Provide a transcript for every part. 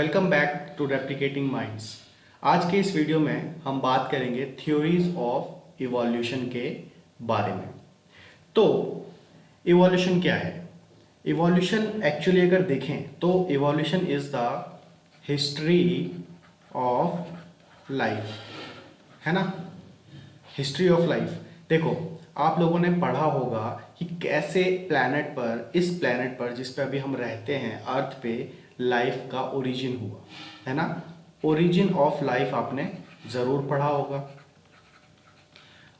Welcome back to replicating minds. आज के इस वीडियो में हम बात करेंगे थ्योरीज ऑफ इवोल्यूशन के बारे में। तो इवोल्यूशन क्या है? इवोल्यूशन एक्चुअली अगर देखें तो evolution is the history of life, है ना। History of life. देखो, आप लोगों ने पढ़ा होगा कि कैसे इस प्लेनेट पर जिस पे अभी हम रहते हैं, अर्थ पे लाइफ का ओरिजिन हुआ, है ना। ओरिजिन ऑफ लाइफ आपने जरूर पढ़ा होगा।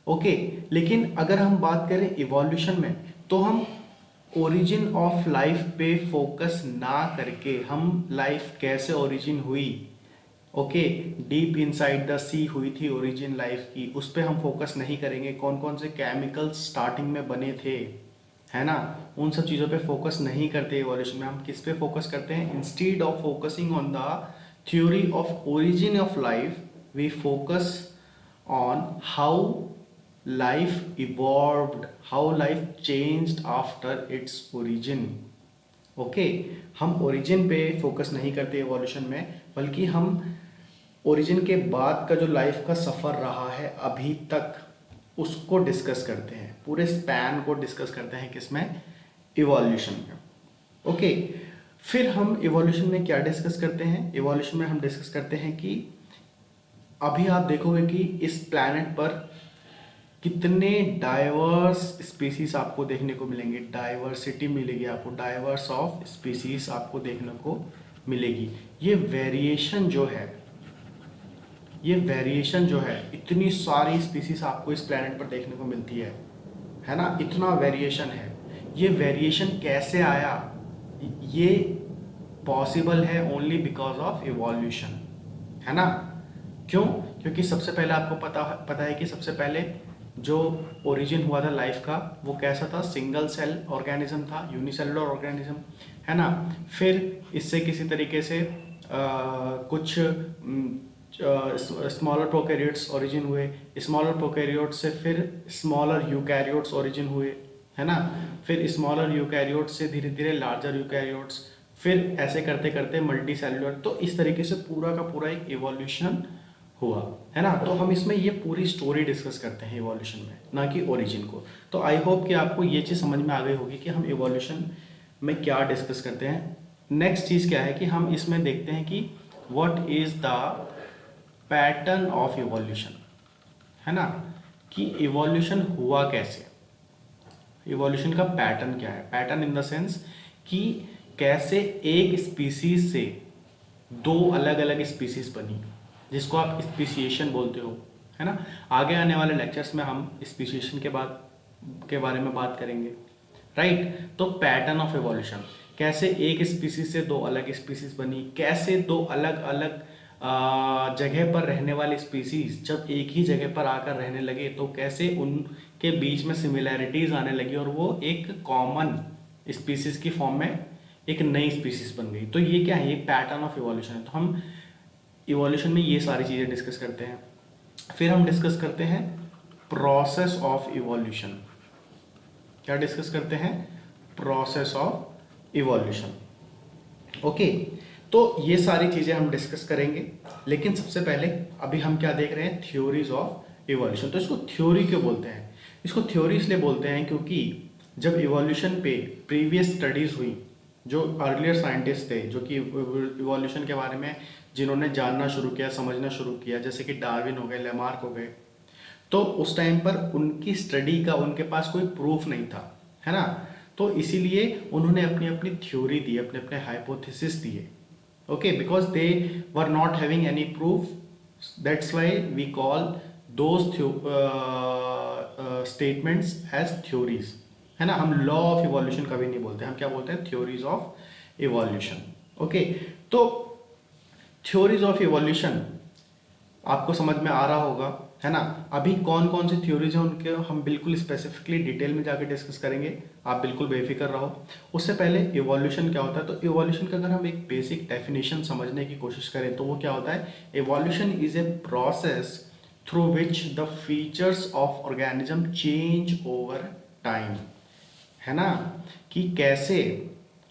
ओके, लेकिन अगर हम बात करें इवोल्यूशन में तो हम ओरिजिन ऑफ लाइफ पे फोकस ना करके हम लाइफ कैसे ओरिजिन हुई, ओके, डीप इनसाइड द सी हुई थी ओरिजिन लाइफ की, उस पर हम फोकस नहीं करेंगे। कौन कौन से केमिकल्स स्टार्टिंग में बने थे, है ना, उन सब चीज़ों पे फोकस नहीं करते। इवोल्यूशन में हम किस पे फोकस करते हैं? Instead of focusing on the theory of origin of life, we focus on how life evolved, how life changed after its origin. Okay, हम ओरिजिन पे फोकस नहीं करते इवोल्यूशन में, बल्कि हम ओरिजिन के बाद का जो लाइफ का सफ़र रहा है अभी तक, उसको डिस्कस करते हैं। पूरे स्पैन को डिस्कस करते हैं किसमें? इवोल्यूशन में। ओके, फिर हम इवोल्यूशन में क्या डिस्कस करते हैं? इवोल्यूशन में हम डिस्कस करते हैं कि अभी आप देखोगे कि इस प्लैनेट पर कितने डाइवर्स स्पीसीज आपको देखने को मिलेंगे, डाइवर्सिटी मिलेगी आपको, डाइवर्स ऑफ स्पीसीज आपको देखने को मिलेगी। ये वेरिएशन जो है, इतनी सारी स्पीसीज आपको इस प्लेनेट पर देखने को मिलती है ना, इतना वेरिएशन है। ये वेरिएशन कैसे आया? ये पॉसिबल है ओनली बिकॉज ऑफ इवोल्यूशन, है ना। क्यों? क्योंकि सबसे पहले आपको पता है कि सबसे पहले जो ओरिजिन हुआ था लाइफ का वो कैसा था? सिंगल सेल ऑर्गेनिज्म था, यूनिसेलुलर ऑर्गेनिज्म, है ना। फिर इससे किसी तरीके से कुछ स्मॉलर प्रोकैरियोट्स ओरिजिन हुए, स्मॉलर प्रोकैरियोट से फिर स्मॉलर यूकैरियोट्स ओरिजिन हुए, है ना। फिर स्मॉलर यूकैरियोट्स से धीरे धीरे लार्जर यूकैरियोट्स, फिर ऐसे करते करते मल्टी सेलुलर। तो इस तरीके से पूरा का पूरा एक इवोल्यूशन हुआ, है ना। तो हम इसमें ये पूरी स्टोरी डिस्कस करते हैं इवोल्यूशन में, ना कि ओरिजिन को। तो आई होप कि आपको ये चीज़ समझ में आ गई होगी कि हम इवोल्यूशन में क्या डिस्कस करते हैं। नेक्स्ट चीज़ क्या है कि हम इसमें देखते हैं कि what is the pattern of evolution, है ना, कि इवोल्यूशन हुआ कैसे, इवोल्यूशन का पैटर्न क्या है। पैटर्न इन द सेंस कि कैसे एक स्पीसीज से दो अलग अलग स्पीसीज बनी, जिसको आप स्पीसिएशन बोलते हो, है ना। आगे आने वाले लेक्चर्स में हम स्पीसिएशन के बारे में बात करेंगे, राइट। तो पैटर्न ऑफ इवोल्यूशन, कैसे एक स्पीसीज से दो अलग स्पीसीज बनी, कैसे दो अलग अलग जगह पर रहने वाले स्पीसीज जब एक ही जगह पर आकर रहने लगे तो कैसे उनके बीच में सिमिलैरिटीज आने लगी और वो एक कॉमन स्पीसीज की फॉर्म में एक नई स्पीसीज बन गई। तो ये क्या है? ये पैटर्न ऑफ इवोल्यूशन है। तो हम इवोल्यूशन में ये सारी चीज़ें डिस्कस करते हैं। फिर हम डिस्कस करते हैं प्रोसेस ऑफ इवोल्यूशन। क्या डिस्कस करते हैं? Process of evolution. ओके, तो ये सारी चीज़ें हम डिस्कस करेंगे, लेकिन सबसे पहले अभी हम क्या देख रहे हैं? Theories of evolution. तो इसको थ्योरी क्यों बोलते हैं? इसको थ्योरी इसलिए बोलते हैं क्योंकि जब इवोल्यूशन पे प्रीवियस स्टडीज हुई, जो अर्लियर साइंटिस्ट थे जो कि इवोल्यूशन के बारे में जिन्होंने जानना शुरू किया, समझना शुरू किया, जैसे कि डार्विन हो गए, लेमार्क हो गए, तो उस टाइम पर उनकी स्टडी का उनके पास कोई प्रूफ नहीं था, है ना। तो इसीलिए उन्होंने अपनी अपनी थ्योरी दी, अपने अपने हाइपोथेसिस दिए। Okay, because they were not having any proof, that's why we call those statements as theories, है ना। हम लॉ ऑफ इवोल्यूशन कभी नहीं बोलते, हम क्या बोलते हैं? Theories of evolution. ओके, तो थ्योरीज ऑफ इवोल्यूशन आपको समझ में आ रहा होगा, है ना। अभी कौन कौन सी थ्योरीज हैं उनके हम बिल्कुल स्पेसिफिकली डिटेल में जाके डिस्कस करेंगे, आप बिल्कुल बेफिक्र रहो। उससे पहले इवोल्यूशन क्या होता है? तो इवोल्यूशन का अगर हम एक बेसिक डेफिनेशन समझने की कोशिश करें तो वो क्या होता है? Evolution is a process through which the features of organism change over time, है ना, कि कैसे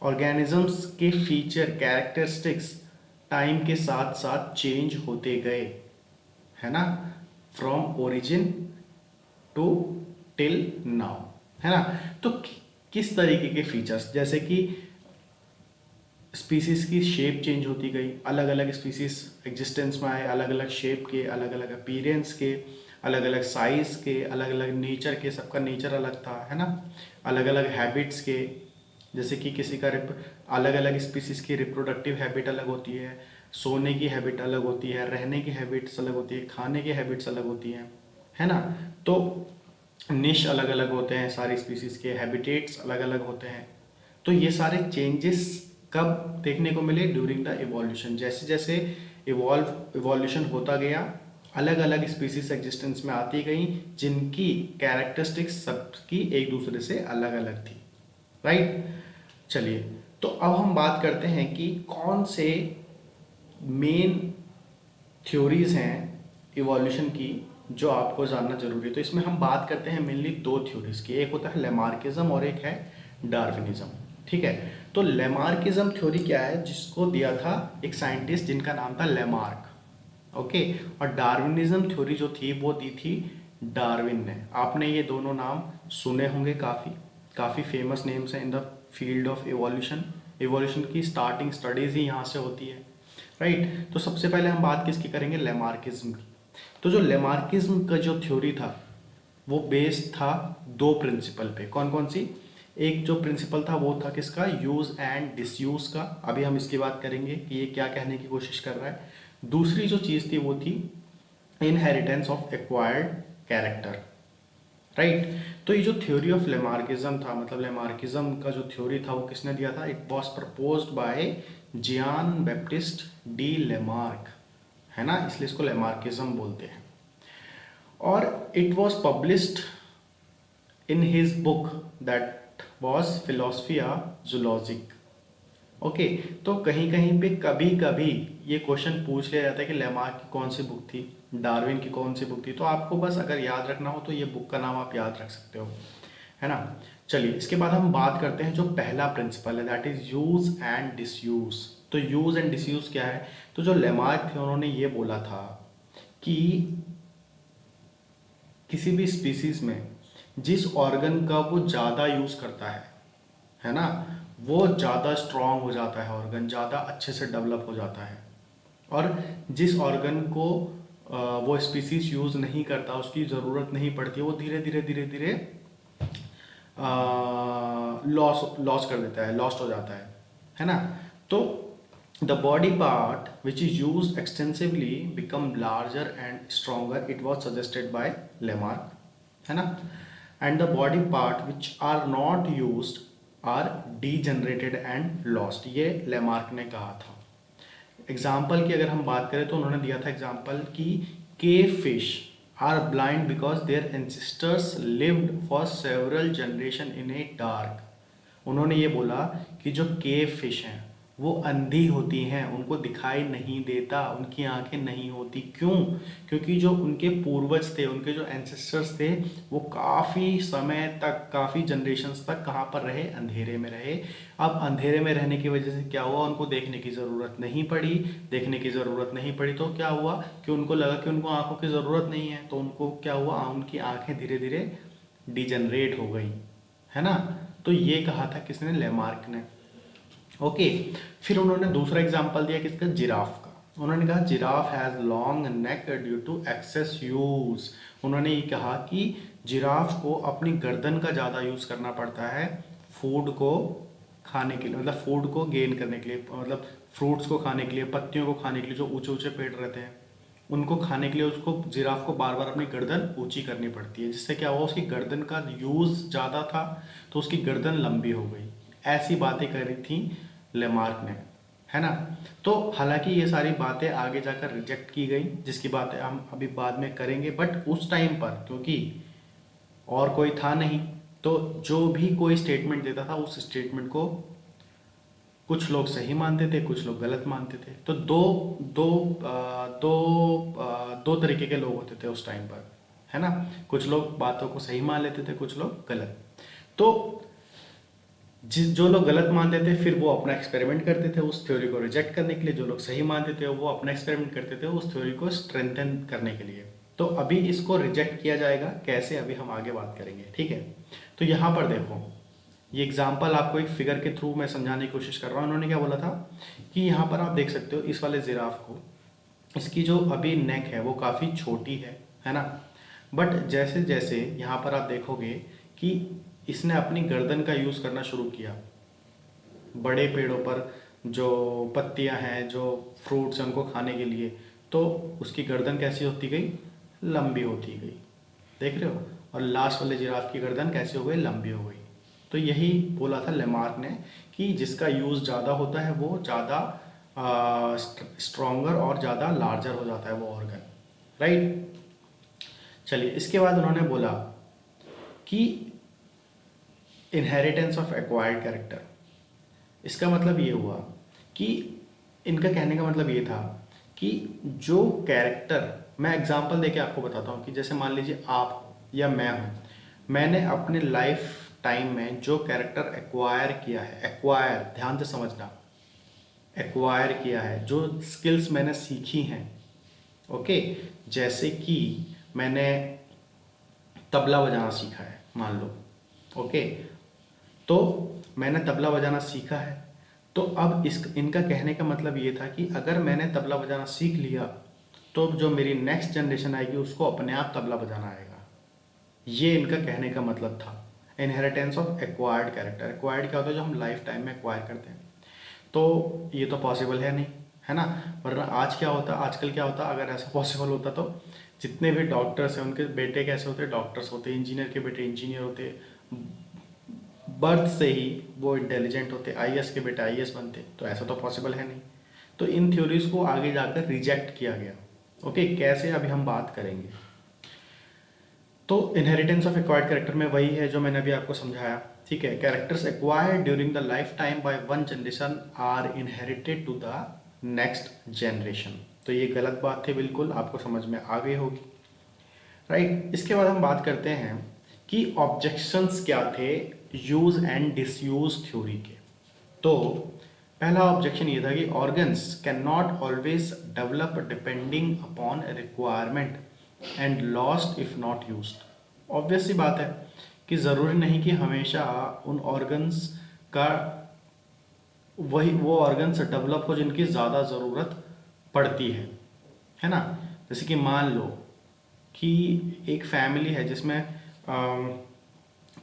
ऑर्गेनिजम्स के फीचर कैरेक्टरिस्टिक्स टाइम के साथ साथ चेंज होते गए, है ना, from origin to till now, है ना। तो किस तरीके के फीचर्स, जैसे कि स्पीसीज की शेप चेंज होती गई, अलग अलग स्पीसीज एग्जिस्टेंस में आए, अलग अलग शेप के, अलग अलग अपीयरेंस के, अलग अलग साइज के, अलग अलग नेचर के, सबका नेचर अलग था, है ना। अलग अलग हैबिट्स के, जैसे कि किसी का अलग अलग स्पीसीज की रिप्रोडक्टिव हैबिट अलग होती है, सोने की हैबिट अलग होती है, रहने की हैबिट्स अलग होती है, खाने की हैबिट्स अलग होती हैं, है ना। तो निश अलग अलग होते हैं, सारी स्पीसीज के हैबिटेट्स अलग अलग होते हैं। तो ये सारे चेंजेस कब देखने को मिले? During the evolution. जैसे जैसे इवोल्यूशन होता गया, अलग अलग स्पीसीज एग्जिस्टेंस में आती गई, जिनकी कैरेक्टरिस्टिक्स सबकी एक दूसरे से अलग अलग थी, राइट। चलिए, तो अब हम बात करते हैं कि कौन से मेन थ्योरीज हैं इवोल्यूशन की जो आपको जानना जरूरी है। तो इसमें हम बात करते हैं मेनली दो थ्योरीज की, एक होता है लेमार्किज्म और एक है डार्विनिज्म, ठीक है। तो लेमार्किज्म थ्योरी क्या है? जिसको दिया था एक साइंटिस्ट जिनका नाम था लेमार्क, ओके। और डार्विनिज्म थ्योरी जो थी वो दी थी डार्विन ने। आपने ये दोनों नाम सुने होंगे, काफ़ी काफ़ी फेमस नेम्स हैं in the field of evolution. Evolution की स्टार्टिंग स्टडीज ही यहाँ से होती है, राइट। तो सबसे पहले हम बात किसकी करेंगे? लेमार्किज्म की। तो जो लेमार्किज्म का जो थ्योरी था वो बेस्ड था दो प्रिंसिपल पे। कौन कौन सी? एक जो प्रिंसिपल था वो था किसका? यूज एंड डिसयूज का। अभी हम इसकी बात करेंगे कि ये क्या कहने की कोशिश कर रहा है। दूसरी जो चीज़ थी वो थी inheritance of acquired character, right. तो ये जो थ्योरी ऑफ लेमार्किज्म था, मतलब लेमार्किज्म का जो थ्योरी था वो किसने दिया था? It was proposed by Jean Baptiste de Lamarck, है ना, इसलिए इसको लेमार्किज्म बोलते हैं। और it was published in his book that was Philosophie Zoologique, okay. तो कहीं कहीं पे कभी कभी ये क्वेश्चन पूछ लिया जाता है कि लेमार्क की कौन सी बुक थी, डार्विन की कौन सी बुक थी। तो आपको बस अगर याद रखना हो तो ये बुक का नाम आप याद रख सकते हो, है ना। चलिए, इसके बाद हम बात करते हैं जो पहला प्रिंसिपल है, that is use and disuse. तो यूज एंड डिसयूज क्या है? तो जो लेमार्क थे उन्होंने ये बोला था कि किसी भी स्पीसीज में जिस ऑर्गन का वो ज़्यादा यूज़ करता है ना, वो ज़्यादा स्ट्रांग हो जाता है, ऑर्गन ज़्यादा अच्छे से डेवलप हो जाता है। और जिस ऑर्गन को वो स्पीसीज यूज़ नहीं करता, उसकी ज़रूरत नहीं पड़ती, वो धीरे धीरे धीरे धीरे लॉस लॉस कर देता है, लॉस्ट हो जाता है ना। तो the body part which is use extensively become larger and stronger, it was suggested by Lamarck, है ना। And the body part which are not used are degenerated and lost, ये लेमार्क ने कहा था। एग्जाम्पल की अगर हम बात करें तो उन्होंने दिया था एग्जाम्पल कि cave fish are blind because their ancestors lived for several generation in a dark. उन्होंने ये बोला कि जो केव फिश हैं वो अंधी होती हैं, उनको दिखाई नहीं देता, उनकी आंखें नहीं होती। क्यों? क्योंकि जो उनके पूर्वज थे, उनके जो एंसेस्टर्स थे, वो काफ़ी समय तक, काफ़ी जनरेशन्स तक कहाँ पर रहे? अंधेरे में रहे। अब अंधेरे में रहने की वजह से क्या हुआ? उनको देखने की ज़रूरत नहीं पड़ी। देखने की ज़रूरत नहीं पड़ी तो क्या हुआ कि उनको लगा कि उनको आंखों की ज़रूरत नहीं है, तो उनको क्या हुआ? उनकी आंखें धीरे धीरे डिजनरेट हो गई, है ना। तो ये कहा था किसने? लेमार्क ने, ओके। फिर उन्होंने दूसरा एग्जाम्पल दिया किसका? जिराफ का। उन्होंने कहा giraffe has long neck due to excess use. उन्होंने ये कहा कि जिराफ को अपनी गर्दन का ज़्यादा यूज़ करना पड़ता है फूड को खाने के लिए, मतलब फूड को गेन करने के लिए, मतलब फ्रूट्स को खाने के लिए, पत्तियों को खाने के लिए, जो ऊंचे ऊंचे पेड़ रहते हैं उनको खाने के लिए उसको, जिराफ को बार बार अपनी गर्दन ऊंची करनी पड़ती है, जिससे क्या हुआ? उसकी गर्दन का यूज़ ज़्यादा था तो उसकी गर्दन लंबी हो गई। ऐसी बातें करी थी लेमार्क ने, है ना। तो हालांकि ये सारी बातें आगे जाकर रिजेक्ट की गई, जिसकी बातें हम अभी बाद में करेंगे, बट उस टाइम पर क्योंकि और कोई था नहीं, तो जो भी कोई स्टेटमेंट देता था उस स्टेटमेंट को कुछ लोग सही मानते थे, कुछ लोग गलत मानते थे। तो दो दो दो तरीके के लोग होते थे उस टाइम पर, है ना। कुछ लोग बातों को सही मान लेते थे, कुछ लोग गलत। तो जो लोग गलत मानते थे फिर वो अपना एक्सपेरिमेंट करते थे उस थ्योरी को रिजेक्ट करने के लिए, जो लोग सही मानते थे वो अपना एक्सपेरिमेंट करते थे उस थ्योरी को स्ट्रेंथन करने के लिए। तो अभी इसको रिजेक्ट किया जाएगा कैसे, अभी हम आगे बात करेंगे, ठीक है। तो यहाँ पर देखो, ये एग्जाम्पल आपको एक फिगर के थ्रू मैं समझाने की कोशिश कर रहा हूँ। उन्होंने क्या बोला था कि यहाँ पर आप देख सकते हो इस वाले जिराफ को, इसकी जो अभी नेक है वो काफ़ी छोटी है ना। बट जैसे जैसे यहाँ पर आप देखोगे कि इसने अपनी गर्दन का यूज़ करना शुरू किया, बड़े पेड़ों पर जो पत्तियां हैं, जो फ्रूट्स हैं उनको खाने के लिए, तो उसकी गर्दन कैसी होती गई, लंबी होती गई, देख रहे हो। और लास्ट वाले जिराफ की गर्दन कैसी हो गई, लंबी हो गई। तो यही बोला था लेमार्क ने कि जिसका यूज़ ज़्यादा होता है वो ज़्यादा स्ट्रोंगर और ज़्यादा लार्जर हो जाता है वो ऑर्गन, राइट। चलिए, इसके बाद उन्होंने बोला कि इनहेरिटेंस ऑफ एक्वायर्ड कैरेक्टर। इसका मतलब ये हुआ कि इनका कहने का मतलब ये था कि जो कैरेक्टर, मैं एग्जांपल देके आपको बताता हूँ कि जैसे मान लीजिए आप हो या मैं हूँ, मैंने अपने लाइफ टाइम में जो कैरेक्टर एक्वायर किया है, एक्वायर ध्यान से समझना, एक्वायर किया है, जो स्किल्स मैंने सीखी हैं, ओके। जैसे कि मैंने तबला बजाना सीखा है मान लो, ओके। तो मैंने तबला बजाना सीखा है, तो अब इनका कहने का मतलब ये था कि अगर मैंने तबला बजाना सीख लिया तो जो मेरी नेक्स्ट जनरेशन आएगी उसको अपने आप तबला बजाना आएगा। ये इनका कहने का मतलब था, inheritance of acquired character. Acquired क्या होता है, जो हम लाइफ टाइम में एक्वायर करते हैं। तो ये तो पॉसिबल है नहीं, है ना। वरना आज क्या होता, आजकल क्या होता, अगर ऐसा पॉसिबल होता तो जितने भी डॉक्टर्स हैं उनके बेटे कैसे होते, डॉक्टर्स होते, इंजीनियर के बेटे इंजीनियर होते, बर्थ से ही वो इंटेलिजेंट होते, आईएएस के बेटे आईएएस बनते। तो ऐसा तो पॉसिबल है नहीं। तो इन थ्योरीज को आगे जाकर रिजेक्ट किया गया, ओके। कैसे, अभी हम बात करेंगे। तो इनहेरिटेंस ऑफ एक्वायर्ड कैरेक्टर में वही है जो मैंने अभी आपको समझाया, ठीक है। Characters acquired during the life time by one generation are inherited to the next generation. तो ये गलत बात थी, बिल्कुल आपको समझ में आ गई होगी, राइट। इसके बाद हम बात करते हैं कि ऑब्जेक्शंस क्या थे यूज एंड डिसयूज थ्योरी के। तो पहला ऑब्जेक्शन ये था कि organs can not always develop depending upon requirement and lost if not used. Obvious सी बात है कि ज़रूरी नहीं कि हमेशा उन ऑर्गन्स का वो ऑर्गन्स डेवलप हो जिनकी ज़्यादा ज़रूरत पड़ती है ना। जैसे कि मान लो कि एक फैमिली है जिसमें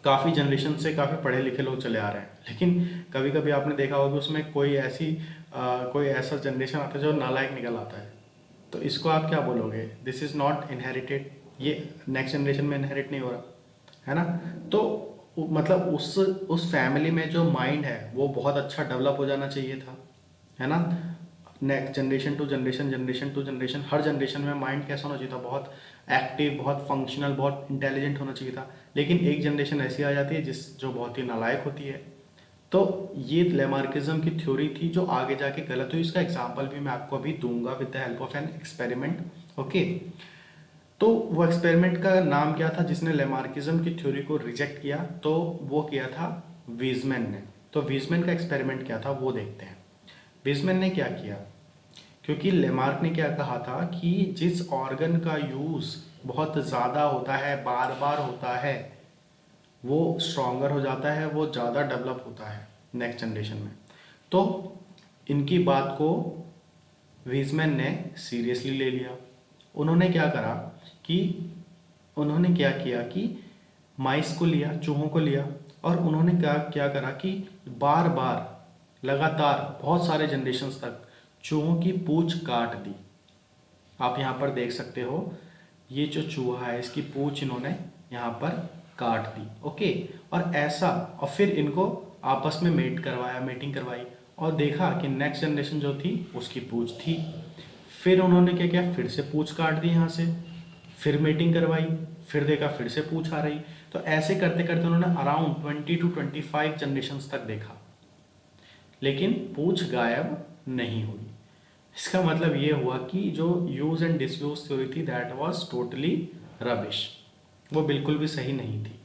काफ़ी जनरेशन से काफ़ी पढ़े लिखे लोग चले आ रहे हैं, लेकिन कभी कभी आपने देखा होगा उसमें कोई ऐसा जनरेशन आता है जो नालायक निकल आता है। तो इसको आप क्या बोलोगे, दिस इज़ नॉट इनहेरिटेड, ये नेक्स्ट जनरेशन में इनहेरिट नहीं हो रहा, है ना। तो मतलब उस फैमिली में जो माइंड है वो बहुत अच्छा डेवलप हो जाना चाहिए था, है ना। Next generation to generation, generation to generation, हर जनरेशन में माइंड कैसा होना चाहिए था, बहुत एक्टिव, बहुत फंक्शनल, बहुत इंटेलिजेंट होना चाहिए था। लेकिन एक जनरेशन ऐसी आ जाती है जो बहुत ही नालायक होती है। तो ये लेमार्किज्म की थ्योरी थी जो आगे जाके गलत हुई। इसका एग्जाम्पल भी मैं आपको अभी दूंगा with the help of an experiment, okay. तो वो एक्सपेरिमेंट का नाम क्या था जिसने लेमार्किज्म की थ्योरी को रिजेक्ट किया, तो वो किया था वीजमैन ने। तो वीजमैन का एक्सपेरिमेंट क्या था वो देखते हैं। वीजमैन ने क्या किया, क्योंकि लेमार्क ने क्या कहा था कि जिस ऑर्गन का यूज़ बहुत ज़्यादा होता है, बार बार होता है, वो स्ट्रॉन्गर हो जाता है, वो ज़्यादा डेवलप होता है नेक्स्ट जनरेशन में। तो इनकी बात को वीजमैन ने सीरियसली ले लिया। उन्होंने क्या किया कि माइस को लिया, चूहों को लिया, और उन्होंने क्या करा कि बार बार लगातार बहुत सारे जनरेशन्स तक चूहों की पूंछ काट दी। आप यहाँ पर देख सकते हो, ये जो चूहा है इसकी पूंछ इन्होंने यहाँ पर काट दी, ओके। और फिर इनको आपस में मीटिंग करवाई, और देखा कि नेक्स्ट जनरेशन जो थी उसकी पूंछ थी। फिर उन्होंने क्या किया, फिर से पूंछ काट दी यहाँ से, फिर मीटिंग करवाई, फिर देखा फिर से पूंछ आ रही। तो ऐसे करते करते उन्होंने अराउंड 20 to 25 जनरेशन्स तक देखा, लेकिन पूंछ गायब नहीं हुई। इसका मतलब ये हुआ कि जो यूज एंड डिसयूज थ्योरी थी दैट वाज टोटली रबिश, वो बिल्कुल भी सही नहीं थी।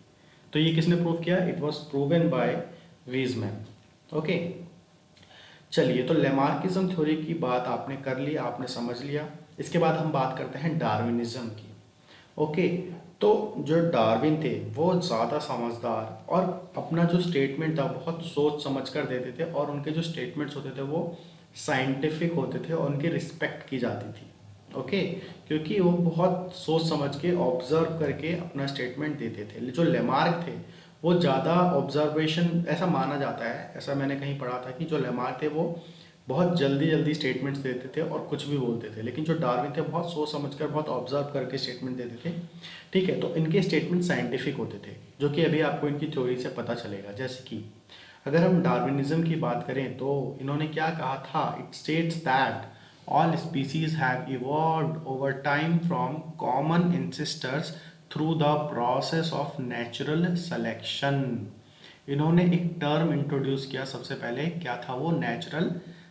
तो ये किसने प्रूव किया, it was proven by Weissman. Okay, चलिए, तो लेमार्किज्म थ्योरी की बात आपने कर ली, आपने समझ लिया। इसके बाद हम बात करते हैं डार्विनिज्म की। ओके, तो जो डार्विन थे वो ज़्यादा समझदार और अपना जो स्टेटमेंट था बहुत सोच समझ कर देते थे, और उनके जो स्टेटमेंट्स होते थे वो साइंटिफिक होते थे और उनकी रिस्पेक्ट की जाती थी। ओके, क्योंकि वो बहुत सोच समझ के ऑब्जर्व करके अपना स्टेटमेंट देते थे। जो लेमार्क थे वो ज़्यादा ऑब्जर्वेशन, ऐसा माना जाता है, ऐसा मैंने कहीं पढ़ा था कि जो लेमार्क थे वो बहुत जल्दी जल्दी स्टेटमेंट्स देते थे और कुछ भी बोलते थे, लेकिन जो डार्विन थे बहुत सोच समझकर बहुत ऑब्जर्व करके स्टेटमेंट देते थे। ठीक है, तो इनके स्टेटमेंट साइंटिफिक होते थे, जो कि अभी आपको इनकी थ्योरी से पता चलेगा। जैसे कि अगर हम डार्विनिज्म की बात करें तो इन्होंने क्या कहा था, it states that all species have evolved over time from common ancestors through the process of natural selection. इन्होंने एक टर्म इंट्रोड्यूस किया सबसे पहले, क्या था वो, नेचुरल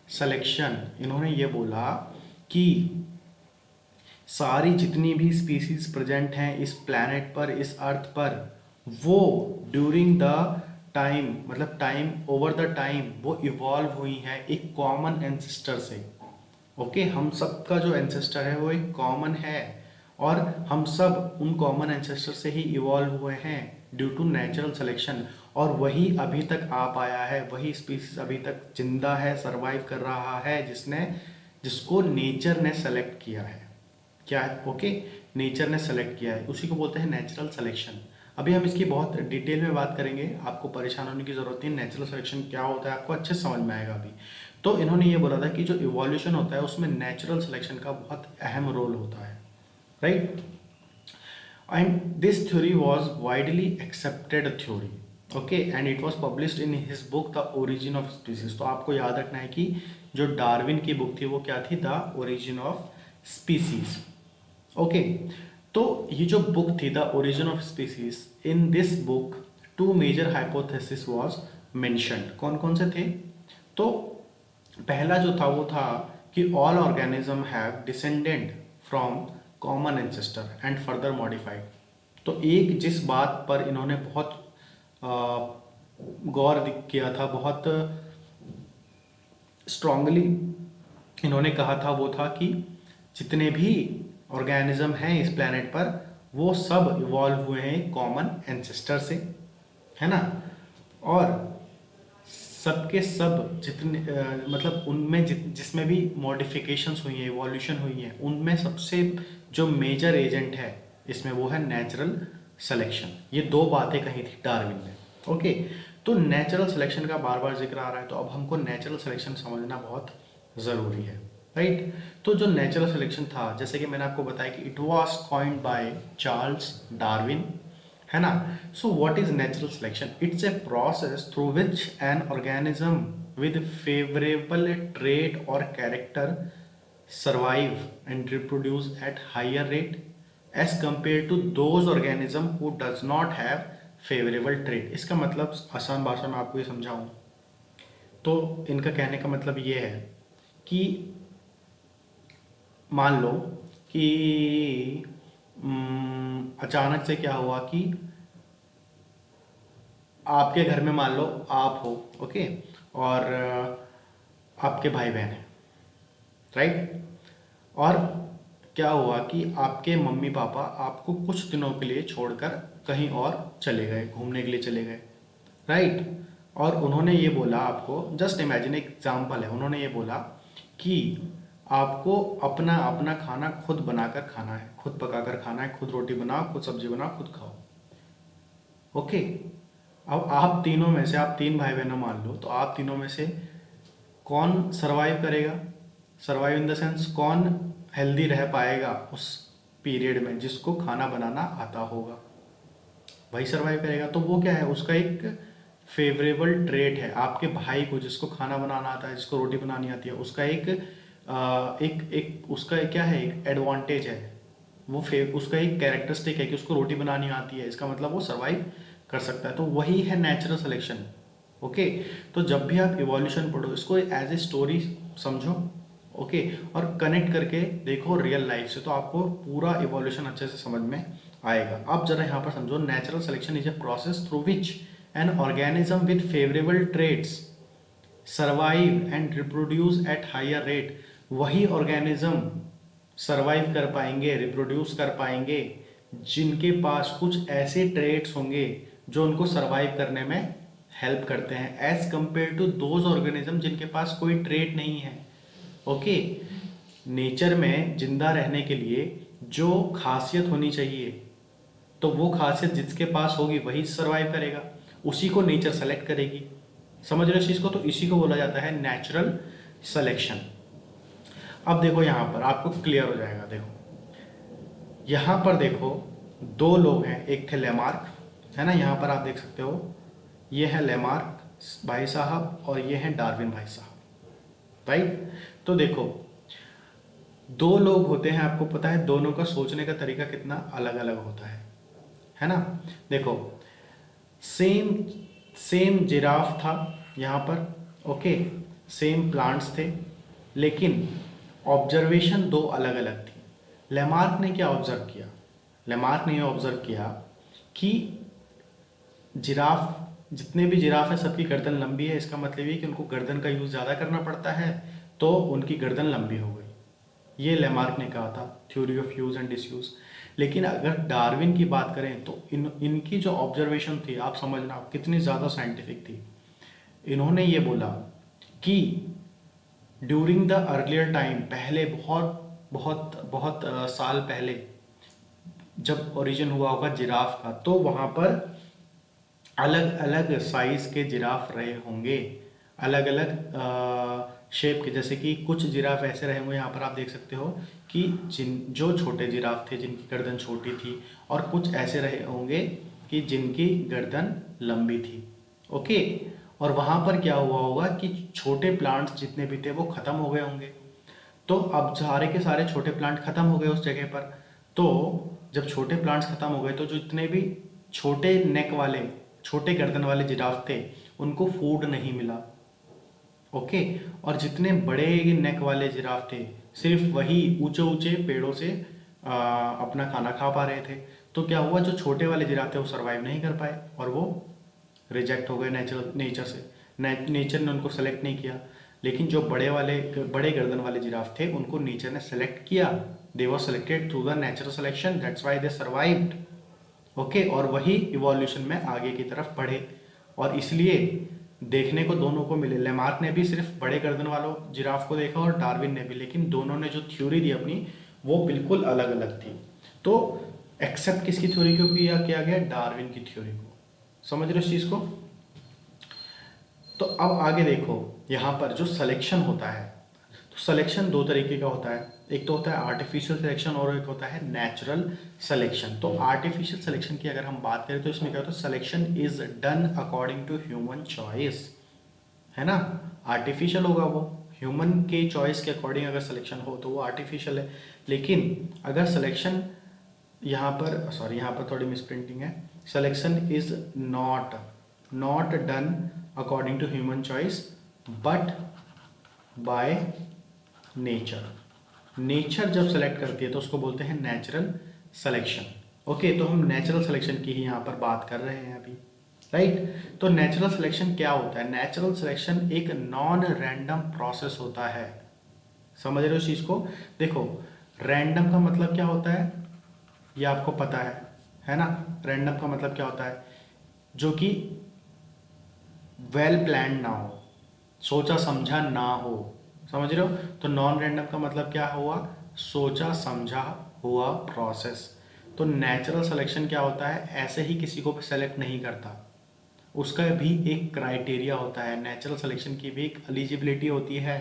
सिलेक्शन। इन्होंने ये बोला कि सारी जितनी भी स्पीसीज प्रेजेंट हैं इस प्लैनेट पर, इस अर्थ पर, वो ड्यूरिंग द टाइम, मतलब टाइम, ओवर द टाइम वो इवॉल्व हुई हैं एक कॉमन एंसेस्टर से। ओके, हम सब का जो एंसेस्टर है वो एक कॉमन है, और हम सब उन कॉमन एंसेस्टर से ही इवॉल्व हुए हैं ड्यू टू नेचुरल सिलेक्शन, और वही अभी तक आ पाया है, वही स्पीसीज अभी तक जिंदा है, सरवाइव कर रहा है, जिसको नेचर ने सेलेक्ट किया है। क्या है, ओके, नेचर ने सेलेक्ट किया है, उसी को बोलते हैं नेचुरल सिलेक्शन। अभी हम इसकी बहुत डिटेल में बात करेंगे, आपको परेशान होने की जरूरत नहीं, नेचुरल सिलेक्शन क्या होता है आपको अच्छे से समझ में आएगा अभी। तो इन्होंने ये बोला था कि जो इवोल्यूशन होता है उसमें नेचुरल सिलेक्शन का बहुत अहम रोल होता है, right. And this theory was widely accepted theory, okay, and it was published in his book the origin of species. तो आपको याद रखना है कि जो डार्विन की बुक थी वो क्या थी, the origin of species. Okay, तो ये जो बुक थी the origin of species, in this book two major hypothesis was mentioned. कौन कौन से थे, तो पहला जो था वो था कि all organism have descended from common ancestor and further modified. तो एक जिस बात पर इन्होंने बहुत गौर किया था, बहुत स्ट्रांगली इन्होंने कहा था, वो था कि जितने भी ऑर्गेनिज्म हैं इस प्लेनेट पर वो सब इवॉल्व हुए हैं कॉमन एंसेस्टर से, है ना। और सबके सब जितने मतलब उनमें जिसमें भी मॉडिफिकेशंस हुई हैं, इवोल्यूशन हुई है, उनमें सबसे जो मेजर एजेंट है इसमें वो है नेचुरल सिलेक्शन। ये दो बातें कही थी डार्विन ने। ओके, तो नेचुरल सिलेक्शन का बार बार जिक्र आ रहा है, तो अब हमको नेचुरल सिलेक्शन समझना बहुत ज़रूरी है, राइट। तो जो नेचुरल सिलेक्शन था, जैसे कि मैंने आपको बताया कि it was coined by Charles Darwin, है ना। So what is natural selection, it's a process through which an organism with favourable trait और character survive and reproduce at higher rate as compared to those organism who does not have favorable trait। इसका मतलब आसान भाषा में आपको ये समझाऊं तो इनका कहने का मतलब ये है कि मान लो कि अचानक से क्या हुआ कि आपके घर में मान लो आप हो, ओके, और आपके भाई बहन हैं, राइट। और क्या हुआ कि आपके मम्मी पापा आपको कुछ दिनों के लिए छोड़कर कहीं और चले गए, घूमने के लिए चले गए, राइट। और उन्होंने ये बोला आपको, जस्ट इमेजिन, एग्जाम्पल है, उन्होंने ये बोला कि आपको अपना अपना खाना खुद बनाकर खाना है, खुद पकाकर खाना है, खुद रोटी बनाओ, खुद सब्जी बनाओ, खुद खाओ। ओके, अब आप तीनों में से, आप तीन भाई बहनों मान लो, तो आप तीनों में से कौन सरवाइव करेगा, सरवाइव इन द सेंस कौन हेल्दी रह पाएगा उस पीरियड में, जिसको खाना बनाना आता होगा वही सरवाइव करेगा। तो वो क्या है, उसका एक फेवरेबल ट्रेट है, आपके भाई को जिसको खाना बनाना आता है, जिसको रोटी बनानी आती है, उसका एक उसका क्या है, एक एडवांटेज है, वो उसका एक कैरेक्टरिस्टिक है कि उसको रोटी बनानी आती है, इसका मतलब वो सरवाइव कर सकता है। तो वही है नेचुरल सिलेक्शन। ओके, तो जब भी आप इवोल्यूशन पढ़ो इसको एज ए स्टोरी समझो, ओके, और कनेक्ट करके देखो रियल लाइफ से, तो आपको पूरा इवोल्यूशन अच्छे से समझ में आएगा। अब जरा यहाँ पर समझो, natural selection is a process through which an organism with favourable traits survive and reproduce at higher rate, वही ऑर्गेनिज्म सर्वाइव कर पाएंगे, रिप्रोड्यूस कर पाएंगे जिनके पास कुछ ऐसे ट्रेड्स होंगे जो उनको सर्वाइव करने में हेल्प करते हैं, as compare to those organism जिनके पास कोई ट्रेड नहीं है। ओके, नेचर में जिंदा रहने के लिए जो खासियत होनी चाहिए, तो वो खासियत जिसके पास होगी वही सर्वाइव करेगा, उसी को नेचर सेलेक्ट करेगी। समझ रहे हो इस चीज को? तो इसी को बोला जाता है नेचुरल सिलेक्शन। अब देखो यहां पर आपको क्लियर हो जाएगा। देखो यहां पर देखो दो लोग हैं, एक थे लेमार्क, है ना, यहां पर आप देख सकते हो, ये है लेमार्क भाई साहब और ये हैं डार्विन भाई साहब, राइट। तो देखो दो लोग होते हैं, आपको पता है दोनों का सोचने का तरीका कितना अलग अलग होता है ना। देखो सेम सेम जिराफ था यहाँ पर, ओके, सेम प्लांट्स थे, लेकिन ऑब्जर्वेशन दो अलग अलग थी। लेमार्क ने क्या ऑब्जर्व किया? लेमार्क ने ऑब्जर्व किया कि जिराफ, जितने भी जिराफ है सबकी गर्दन लंबी है, इसका मतलब ये कि उनको गर्दन का यूज़ ज़्यादा करना पड़ता है, तो उनकी गर्दन लंबी हो गई। ये लेमार्क ने कहा था, theory of use and disuse. लेकिन अगर डार्विन की बात करें तो इनकी जो ऑब्जर्वेशन थी, आप समझना कितनी ज़्यादा साइंटिफिक थी। इन्होंने ये बोला कि ड्यूरिंग द अर्लियर टाइम, पहले बहुत बहुत बहुत साल पहले जब ओरिजिन हुआ होगा जिराफ का, तो वहाँ पर अलग अलग साइज के जिराफ रहे होंगे, अलग अलग शेप के। जैसे कि कुछ जिराफ ऐसे रहे होंगे, यहाँ पर आप देख सकते हो कि जो छोटे जिराफ थे जिनकी गर्दन छोटी थी, और कुछ ऐसे रहे होंगे कि जिनकी गर्दन लंबी थी। ओके, और वहाँ पर क्या हुआ होगा कि छोटे प्लांट्स जितने भी थे वो खत्म हो गए होंगे। तो अब सारे के सारे छोटे प्लांट खत्म हो गए उस जगह पर। तो जब छोटे प्लांट्स खत्म हो गए तो जो जितने भी छोटे नेक वाले, छोटे गर्दन वाले जिराफ थे उनको फूड नहीं मिला। ओके, और जितने बड़े नेक वाले जिराफ थे सिर्फ वही ऊंचे ऊंचे पेड़ों से अपना खाना खा पा रहे थे। तो क्या हुआ, जो छोटे वाले जिराफ थे वो सरवाइव नहीं कर पाए और वो रिजेक्ट हो गए नेचर से। नेचर ने उनको सेलेक्ट नहीं किया। लेकिन जो बड़े गर्दन वाले जिराफ थे उनको नेचर ने सेलेक्ट किया। They were selected through the natural selection, that's why they survived. Okay, और वही इवोल्यूशन में आगे की तरफ बढ़े, और इसलिए देखने को दोनों को मिले। लेमार्क ने भी सिर्फ बड़े गर्दन वालों जिराफ को देखा और डार्विन ने भी, लेकिन दोनों ने जो थ्योरी दी अपनी वो बिल्कुल अलग अलग थी। तो एक्सेप्ट किसकी थ्योरी को किया गया? डार्विन की थ्योरी को। समझ रहे हो इस चीज को? तो अब आगे देखो, यहाँ पर जो सिलेक्शन होता है, तो सिलेक्शन दो तरीके का होता है। एक तो होता है आर्टिफिशियल सिलेक्शन और एक होता है नेचुरल सिलेक्शन। तो आर्टिफिशियल सिलेक्शन की अगर हम बात करें तो इसमें क्या होता है? Selection is done according to human choice, है ना। आर्टिफिशियल होगा वो, ह्यूमन के चॉइस के अकॉर्डिंग अगर सिलेक्शन हो तो वो आर्टिफिशियल है। लेकिन अगर सिलेक्शन यहाँ पर थोड़ी मिसप्रिंटिंग है। Selection is not done according to human choice but by nature. Nature जब सेलेक्ट करती है तो उसको बोलते हैं नेचुरल सिलेक्शन। ओके, तो हम नेचुरल सिलेक्शन की ही यहाँ पर बात कर रहे हैं अभी, राइट। तो नेचुरल सिलेक्शन क्या होता है? नेचुरल सिलेक्शन एक नॉन रैंडम प्रोसेस होता है। समझ रहे हो इस चीज को? देखो रैंडम का मतलब क्या होता है ये आपको पता है ना। रैंडम का मतलब क्या होता है? जो कि वेल प्लान ना हो, सोचा समझा ना हो। समझ रहे हो? तो नॉन रैंडम का मतलब क्या हुआ? सोचा समझा हुआ प्रोसेस। तो नेचुरल सिलेक्शन क्या होता है? ऐसे ही किसी को सेलेक्ट नहीं करता, उसका भी एक क्राइटेरिया होता है। नेचुरल सिलेक्शन की भी एक एलिजिबिलिटी होती है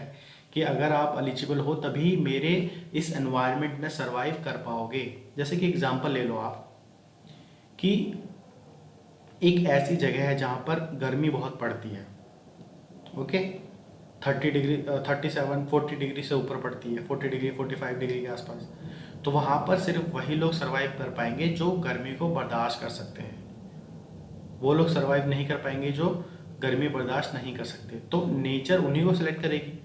कि अगर आप एलिजिबल हो तभी मेरे इस एनवायरनमेंट में सरवाइव कर पाओगे। जैसे कि एग्जांपल ले लो आप कि एक ऐसी जगह है जहाँ पर गर्मी बहुत पड़ती है, ओके, 30 डिग्री 37 40 डिग्री से ऊपर पड़ती है, 40 डिग्री 45 डिग्री के आसपास। तो वहाँ पर सिर्फ वही लोग सरवाइव कर पाएंगे जो गर्मी को बर्दाश्त कर सकते हैं। वो लोग सरवाइव नहीं कर पाएंगे जो गर्मी बर्दाश्त नहीं कर सकते। तो नेचर उन्हीं को सिलेक्ट करेगी,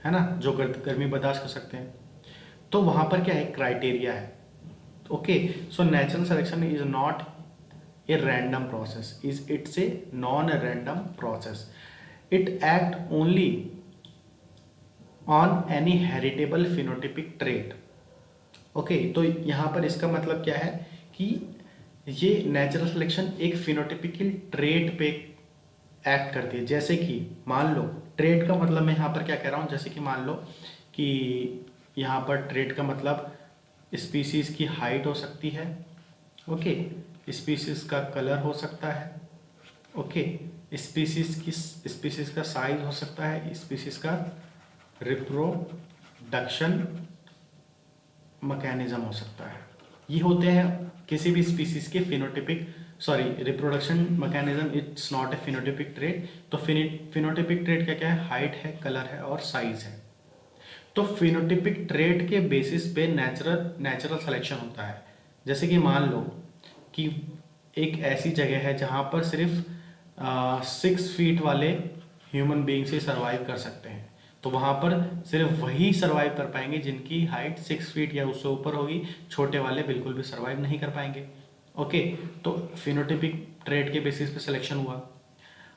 है ना, जो गर्मी बर्दाश्त कर सकते हैं। तो वहाँ पर क्या है? क्राइटेरिया है। Okay, so natural selection is not a random process. Is it's a non-random process. It act only on any heritable phenotypic trait. Okay तो यहाँ पर इसका मतलब क्या है कि ये नेचुरल सिलेक्शन एक फिनोटिपिकल ट्रेट पे एक्ट करती है। जैसे कि मान लो, ट्रेट का मतलब मैं यहाँ पर क्या कह रहा हूँ, जैसे कि मान लो कि यहाँ पर ट्रेट का मतलब स्पीसीज की हाइट हो सकती है, ओके, स्पीसीज का कलर हो सकता है, ओके, स्पीसीज का साइज हो सकता है, स्पीसीज का रिप्रोडक्शन मैकेनिज्म हो सकता है। ये होते हैं किसी भी स्पीसीज के phenotypic, sorry, reproduction mechanism it's not a phenotypic trait. तो फिनोटिपिक ट्रेट क्या क्या है, हाइट है, कलर है और साइज है। तो फिनोटिपिक ट्रेट के बेसिस पे नेचुरल सिलेक्शन होता है। जैसे कि मान लो कि एक ऐसी जगह है जहाँ पर सिर्फ 6 फीट वाले ह्यूमन बीइंग से सर्वाइव कर सकते हैं, तो वहाँ पर सिर्फ वही सर्वाइव कर पाएंगे जिनकी हाइट 6 फीट या उससे ऊपर होगी, छोटे वाले बिल्कुल भी सर्वाइव नहीं कर पाएंगे। ओके, तो फिनोटिपिक ट्रेट के बेसिस पे सिलेक्शन हुआ।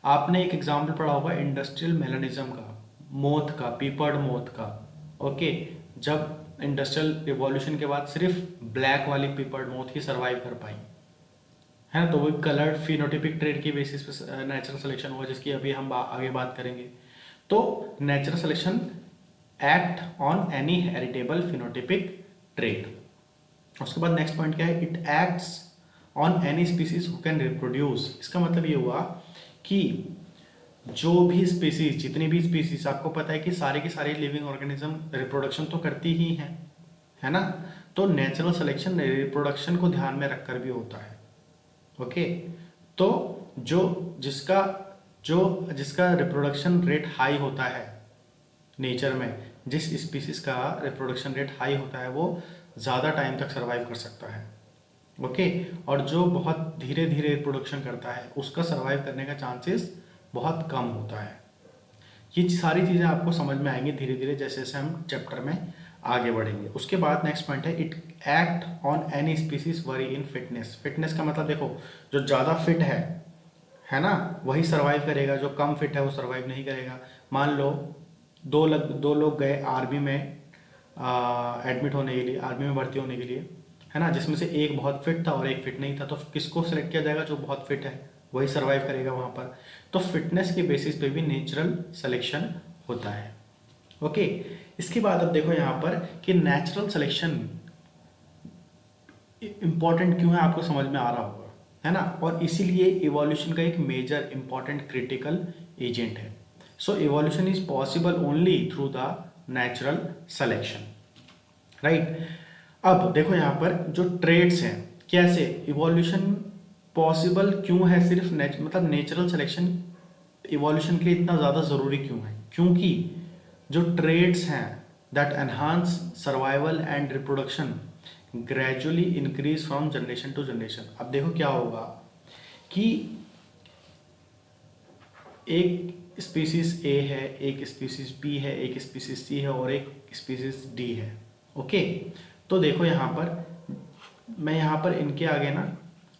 आपने एक एग्जाम्पल पढ़ा होगा इंडस्ट्रियल मेलानिज्म का, मोथ का, पीपर्ड मोथ का। ओके, जब इंडस्ट्रियल रिवॉल्यूशन के बाद सिर्फ ब्लैक वाली पीपर्ड मोथ ही सर्वाइव कर पाई है ना, तो वो कलर्ड फिनोटिपिक ट्रेट के बेसिस पे नेचुरल सिलेक्शन हुआ, जिसकी अभी हम आगे बात करेंगे। तो natural selection act on any heritable phenotypic trait. उसके बाद नेक्स्ट पॉइंट क्या है, it acts on any species who can reproduce. इसका मतलब ये हुआ कि जो भी स्पीसीज, जितनी भी स्पीसीज, आपको पता है कि सारे की सारी लिविंग ऑर्गेनिज्म रिप्रोडक्शन तो करती ही हैं, है ना, तो नेचुरल सिलेक्शन रिप्रोडक्शन को ध्यान में रखकर भी होता है। ओके, तो जिसका रिप्रोडक्शन रेट हाई होता है नेचर में, जिस स्पीसीज का रिप्रोडक्शन रेट हाई होता है वो ज़्यादा टाइम तक सर्वाइव कर सकता है। ओके, और जो बहुत धीरे धीरे रिप्रोडक्शन करता है उसका सर्वाइव करने का चांसेस बहुत कम होता है। ये सारी चीज़ें आपको समझ में आएंगी धीरे धीरे जैसे जैसे हम चैप्टर में आगे बढ़ेंगे। उसके बाद नेक्स्ट पॉइंट है, it act on any species worry in fitness. Fitness का मतलब देखो, जो ज़्यादा फिट है ना, वही सर्वाइव करेगा, जो कम फिट है वो सर्वाइव नहीं करेगा। मान लो दो लोग गए आर्मी में एडमिट होने के लिए, आर्मी में भर्ती होने के लिए, है ना, जिसमें से एक बहुत फिट था और एक फिट नहीं था, तो किसको सिलेक्ट किया जाएगा, जो बहुत फिट है वही सर्वाइव करेगा वहाँ पर। तो फिटनेस के बेसिस पे भी नेचुरल सिलेक्शन होता है। ओके, इसके बाद अब देखो यहाँ पर कि नेचुरल सिलेक्शन इंपॉर्टेंट क्यों है, आपको समझ में आ रहा होगा, है ना, और इसीलिए इवोल्यूशन का एक मेजर इंपॉर्टेंट क्रिटिकल एजेंट है। So evolution is possible only through the natural selection, right. अब देखो यहाँ पर जो ट्रेड्स हैं, कैसे इवोल्यूशन पॉसिबल क्यों है, सिर्फ मतलब नेचुरल सिलेक्शन इवोल्यूशन के लिए इतना ज़्यादा ज़रूरी क्यों है, क्योंकि जो ट्रेड्स हैं that enhance survival and reproduction gradually increase from generation to generation. अब देखो क्या होगा कि एक स्पीसीज ए है, एक स्पीसीज बी है, एक स्पीसीज सी है और एक स्पीसीज डी है। ओके, तो देखो यहाँ पर मैं यहाँ पर इनके आगे ना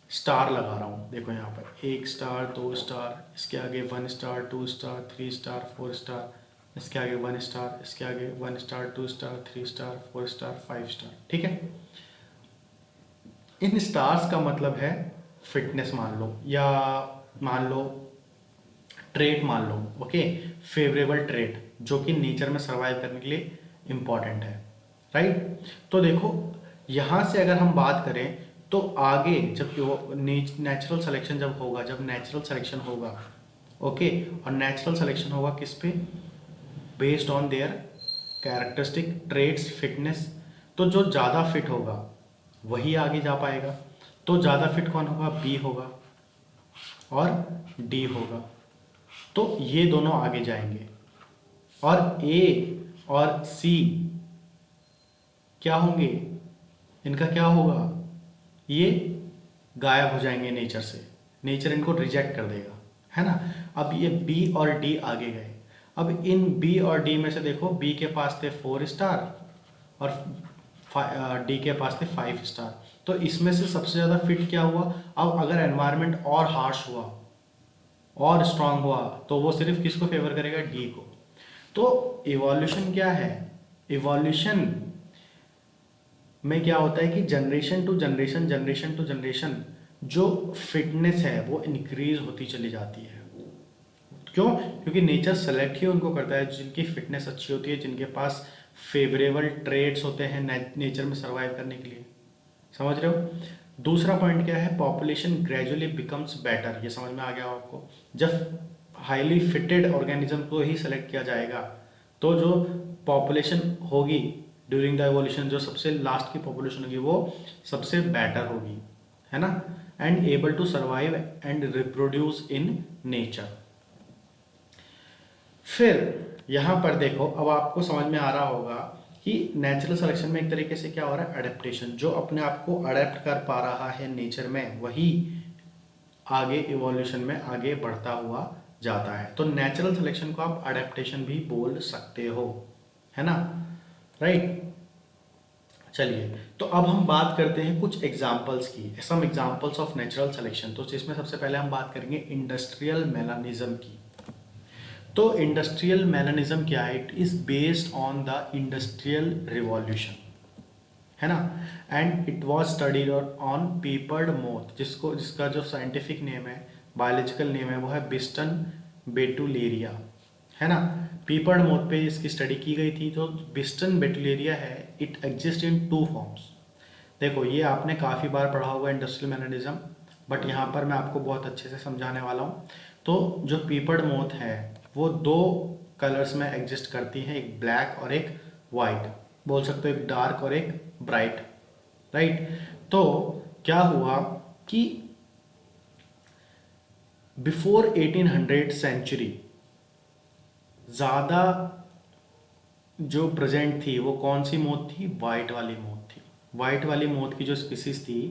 स्टार लगा रहा हूँ। देखो यहाँ पर 1 स्टार 2 स्टार, इसके आगे 1 स्टार 2 स्टार 3 स्टार 4 स्टार, इसके आगे 1 स्टार, इसके आगे 1 star 2 star 3 star 4 star 5 star. ठीक है, इन स्टार्स का मतलब है फिटनेस मान लो, या मान लो ट्रेट मान लो, ओके, फेवरेबल ट्रेट जो कि नेचर में सर्वाइव करने के लिए इंपॉर्टेंट है, राइट। तो देखो यहाँ से अगर हम बात करें तो आगे जब नेचुरल सिलेक्शन जब होगा, जब नेचुरल सिलेक्शन होगा, ओके, और नेचुरल सिलेक्शन होगा किस पे, based on their characteristic traits fitness. तो जो ज़्यादा फिट होगा वही आगे जा पाएगा। तो ज़्यादा फिट कौन होगा, बी होगा और डी होगा, तो ये दोनों आगे जाएंगे। और ए और सी क्या होंगे, इनका क्या होगा, ये गायब हो जाएंगे नेचर से, नेचर इनको रिजेक्ट कर देगा, है ना। अब ये बी और डी आगे गए। अब इन बी और डी में से देखो, बी के पास थे 4 स्टार और डी के पास थे 5 स्टार, तो इसमें से सबसे ज़्यादा फिट क्या हुआ? अब अगर एनवायरनमेंट और हार्श हुआ और स्ट्रांग हुआ तो वो सिर्फ किसको फेवर करेगा? डी को। तो इवोल्यूशन क्या है? इवोल्यूशन में क्या होता है कि generation to generation, generation to generation जो फिटनेस है वो इंक्रीज होती चली जाती है। क्यों? क्योंकि नेचर सेलेक्ट ही उनको करता है जिनकी फिटनेस अच्छी होती है, जिनके पास फेवरेबल ट्रेड्स होते हैं नेचर में सर्वाइव करने के लिए। समझ रहे हो? दूसरा पॉइंट क्या है? Population gradually becomes better. ये समझ में आ गया आपको? जब हाईली फिटेड ऑर्गेनिज्म को ही सेलेक्ट किया जाएगा तो जो पॉपुलेशन होगी ड्यूरिंग द एवोल्यूशन, जो सबसे लास्ट की पॉपुलेशन होगी वो सबसे बेटर होगी, है ना? And able to survive and reproduce in nature. फिर यहाँ पर देखो, अब आपको समझ में आ रहा होगा कि नेचुरल सिलेक्शन में एक तरीके से क्या हो रहा है? अडेप्टेशन। जो अपने आप को अडेप्ट कर पा रहा है नेचर में वही आगे इवोल्यूशन में आगे बढ़ता हुआ जाता है। तो नेचुरल सिलेक्शन को आप अडेप्टेशन भी बोल सकते हो, है ना? राइट। चलिए, तो अब हम बात करते हैं कुछ एग्जाम्पल्स की, some examples of natural selection. तो जिसमें सबसे पहले हम बात करेंगे इंडस्ट्रियल मेलानिज्म की। तो इंडस्ट्रियल मेलानिज्म क्या है? It is based on the industrial revolution, है ना? And it was studied on peppered moth, जिसका जो साइंटिफिक नेम है, बायोलॉजिकल नेम है, वो है बिस्टन बेटुलेरिया, है ना? पेपर्ड मोथ पे इसकी स्टडी की गई थी। जो बिस्टन बेटुलेरिया है, it exist in two forms. देखो, ये आपने काफ़ी बार पढ़ा होगा इंडस्ट्रियल मेलानिज्म, बट यहाँ पर मैं आपको बहुत अच्छे से समझाने वाला हूँ। तो जो पेपर्ड मोथ है वो दो कलर्स में एग्जिस्ट करती है, एक ब्लैक और एक वाइट, बोल सकते हो एक डार्क और एक ब्राइट, राइट? तो क्या हुआ कि बिफोर 1800 सेंचुरी ज़्यादा जो प्रेजेंट थी वो कौन सी मोथ थी? वाइट वाली मोथ थी। वाइट वाली मोथ की जो स्पीसीज थी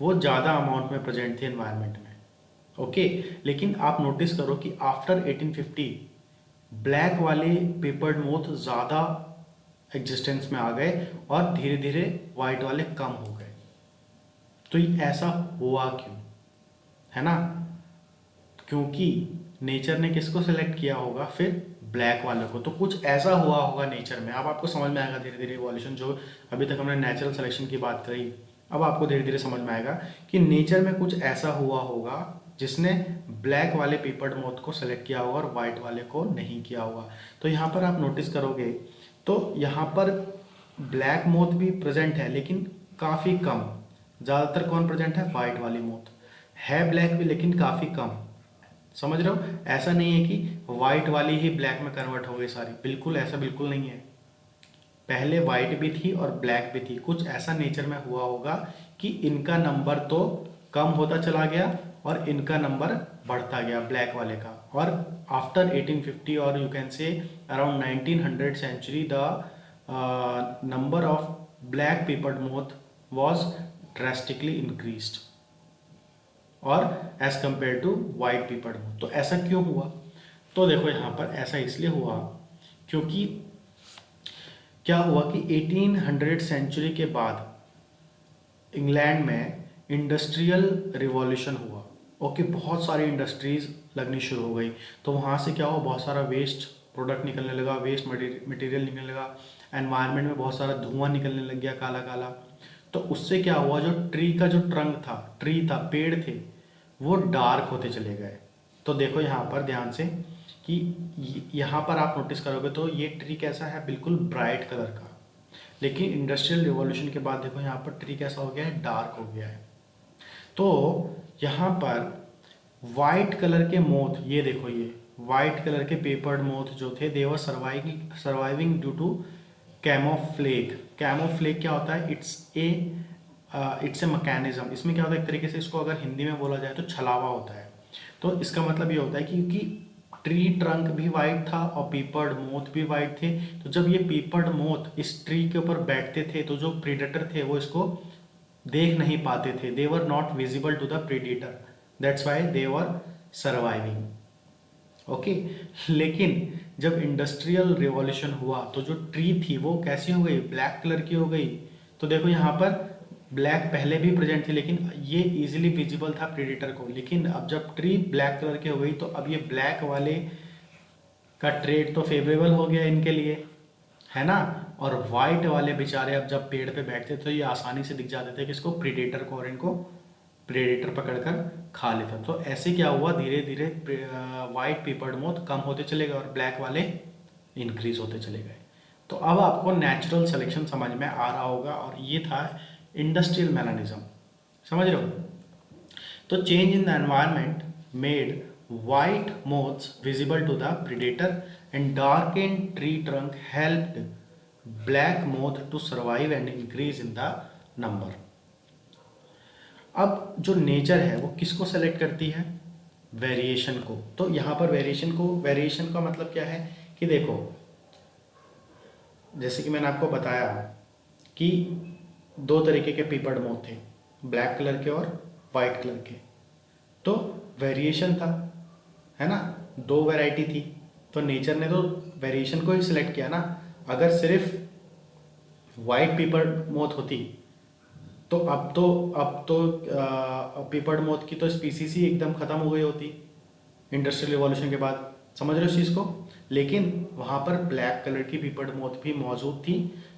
वो ज़्यादा अमाउंट में प्रेजेंट थी एनवायरनमेंट में, ओके। लेकिन आप नोटिस करो कि आफ्टर 1850 ब्लैक वाले पेपर्ड मोथ ज़्यादा एग्जिस्टेंस में आ गए और धीरे धीरे वाइट वाले कम हो गए। तो ये ऐसा हुआ क्यों, है ना? क्योंकि नेचर ने किसको सेलेक्ट किया होगा? फिर ब्लैक वाले को। तो कुछ ऐसा हुआ होगा नेचर में। अब आपको समझ में आएगा धीरे धीरे इवोल्यूशन, जो अभी तक हमने नेचुरल सिलेक्शन की बात करी, अब आपको धीरे धीरे समझ में आएगा कि नेचर में कुछ ऐसा हुआ होगा जिसने ब्लैक वाले पेपर्ड मोथ को सेलेक्ट किया होगा और वाइट वाले को नहीं किया होगा। तो यहाँ पर आप नोटिस करोगे तो यहाँ पर ब्लैक मोथ भी प्रेजेंट है लेकिन काफ़ी कम। ज़्यादातर कौन प्रेजेंट है? वाइट वाली मोथ है, ब्लैक भी लेकिन काफ़ी कम। समझ रहे हो? ऐसा नहीं है कि वाइट वाली ही ब्लैक में कन्वर्ट हो गई सारी, बिल्कुल ऐसा बिल्कुल नहीं है। पहले वाइट भी थी और ब्लैक भी थी। कुछ ऐसा नेचर में हुआ होगा कि इनका नंबर तो कम होता चला गया और इनका नंबर बढ़ता गया ब्लैक वाले का। और आफ्टर 1850 और you can say around 1900 century the number of black peppered moth was drastically increased और as compare to white peppered moth. तो ऐसा क्यों हुआ? तो देखो, यहाँ पर ऐसा इसलिए हुआ क्योंकि क्या हुआ कि 1800 सेंचुरी के बाद इंग्लैंड में इंडस्ट्रियल रिवॉल्यूशन हुआ। ओके, बहुत सारी इंडस्ट्रीज लगनी शुरू हो गई। तो वहाँ से क्या हुआ? बहुत सारा वेस्ट प्रोडक्ट निकलने लगा, वेस्ट मटेरियल निकलने लगा, एनवायरनमेंट में बहुत सारा धुआं निकलने लग गया, काला काला। तो उससे क्या हुआ? जो ट्री का जो ट्रंक था, ट्री था, पेड़ थे, वो डार्क होते चले गए। तो देखो यहाँ पर ध्यान से कि यहाँ पर आप नोटिस करोगे तो ये ट्री कैसा है? बिल्कुल ब्राइट कलर का। लेकिन इंडस्ट्रियल रिवॉल्यूशन के बाद देखो यहाँ पर ट्री कैसा हो गया है? डार्क हो गया है। तो यहाँ पर वाइट कलर के मोथ, ये देखो, ये वाइट कलर के पेपर्ड मोथ जो थे, they were surviving due to कैमोफ्लेग। कैमोफ्लेग क्या होता है? It's a mechanism. इसमें क्या होता है? एक तरीके से इसको अगर हिंदी में बोला जाए तो छलावा होता है। तो इसका मतलब ये होता है कि क्योंकि ट्री ट्रंक भी वाइट था और पेपर्ड मोथ भी वाइट थे, तो जब ये पेपर्ड मोथ इस ट्री के ऊपर बैठते थे तो जो प्रीडेटर थे वो इसको देख नहीं पाते थे। They were not visible to the predator, that's why they were surviving. Okay, लेकिन जब इंडस्ट्रियल रिवॉल्यूशन हुआ तो जो ट्री थी वो कैसी हो गई? ब्लैक कलर की हो गई। तो देखो यहाँ पर ब्लैक पहले भी प्रेजेंट थी लेकिन ये इजीली विजिबल था प्रीडेटर को, लेकिन अब जब ट्री ब्लैक कलर की हो गई तो अब ये ब्लैक वाले का ट्रेड तो फेवरेबल हो गया इनके लिए, है ना। और वाइट वाले बेचारे अब जब पेड़ पे बैठते तो ये आसानी से दिख जाते थे किसको, प्रीडेटर को, और इनको प्रेडेटर पकड़कर खा लेता। तो ऐसे क्या हुआ, धीरे धीरे वाइट पीपर्ड मोथ कम होते चले गए और ब्लैक वाले इंक्रीज होते चले गए। तो अब आपको नेचुरल सिलेक्शन समझ में आ रहा होगा, और ये था इंडस्ट्रियल मैकेनिज्म, समझ रहे हो। तो change in the environment made white moths visible to the predator and darkened tree trunk helped black moth to survive and increase in the number। अब जो नेचर है वो किसको सेलेक्ट करती है, वेरिएशन को। तो यहाँ पर वेरिएशन का मतलब क्या है कि देखो, जैसे कि मैंने आपको बताया कि दो तरीके के पीपर्ड मोथ थे, ब्लैक कलर के और वाइट कलर के। तो वेरिएशन था, है ना, दो वैरायटी थी, तो नेचर ने तो वेरिएशन को ही सिलेक्ट किया ना। अगर सिर्फ वाइट पीपर्ड मोथ होती तो अब तो पीपर्ड मोथ की तो स्पीसीज ही एकदम खत्म हो गई होती इंडस्ट्रियल रिवॉल्यूशन के बाद, समझ रहे हो इस चीज़ को। लेकिन वहाँ पर ब्लैक कलर की पीपर्ड मोथ भी मौजूद थी,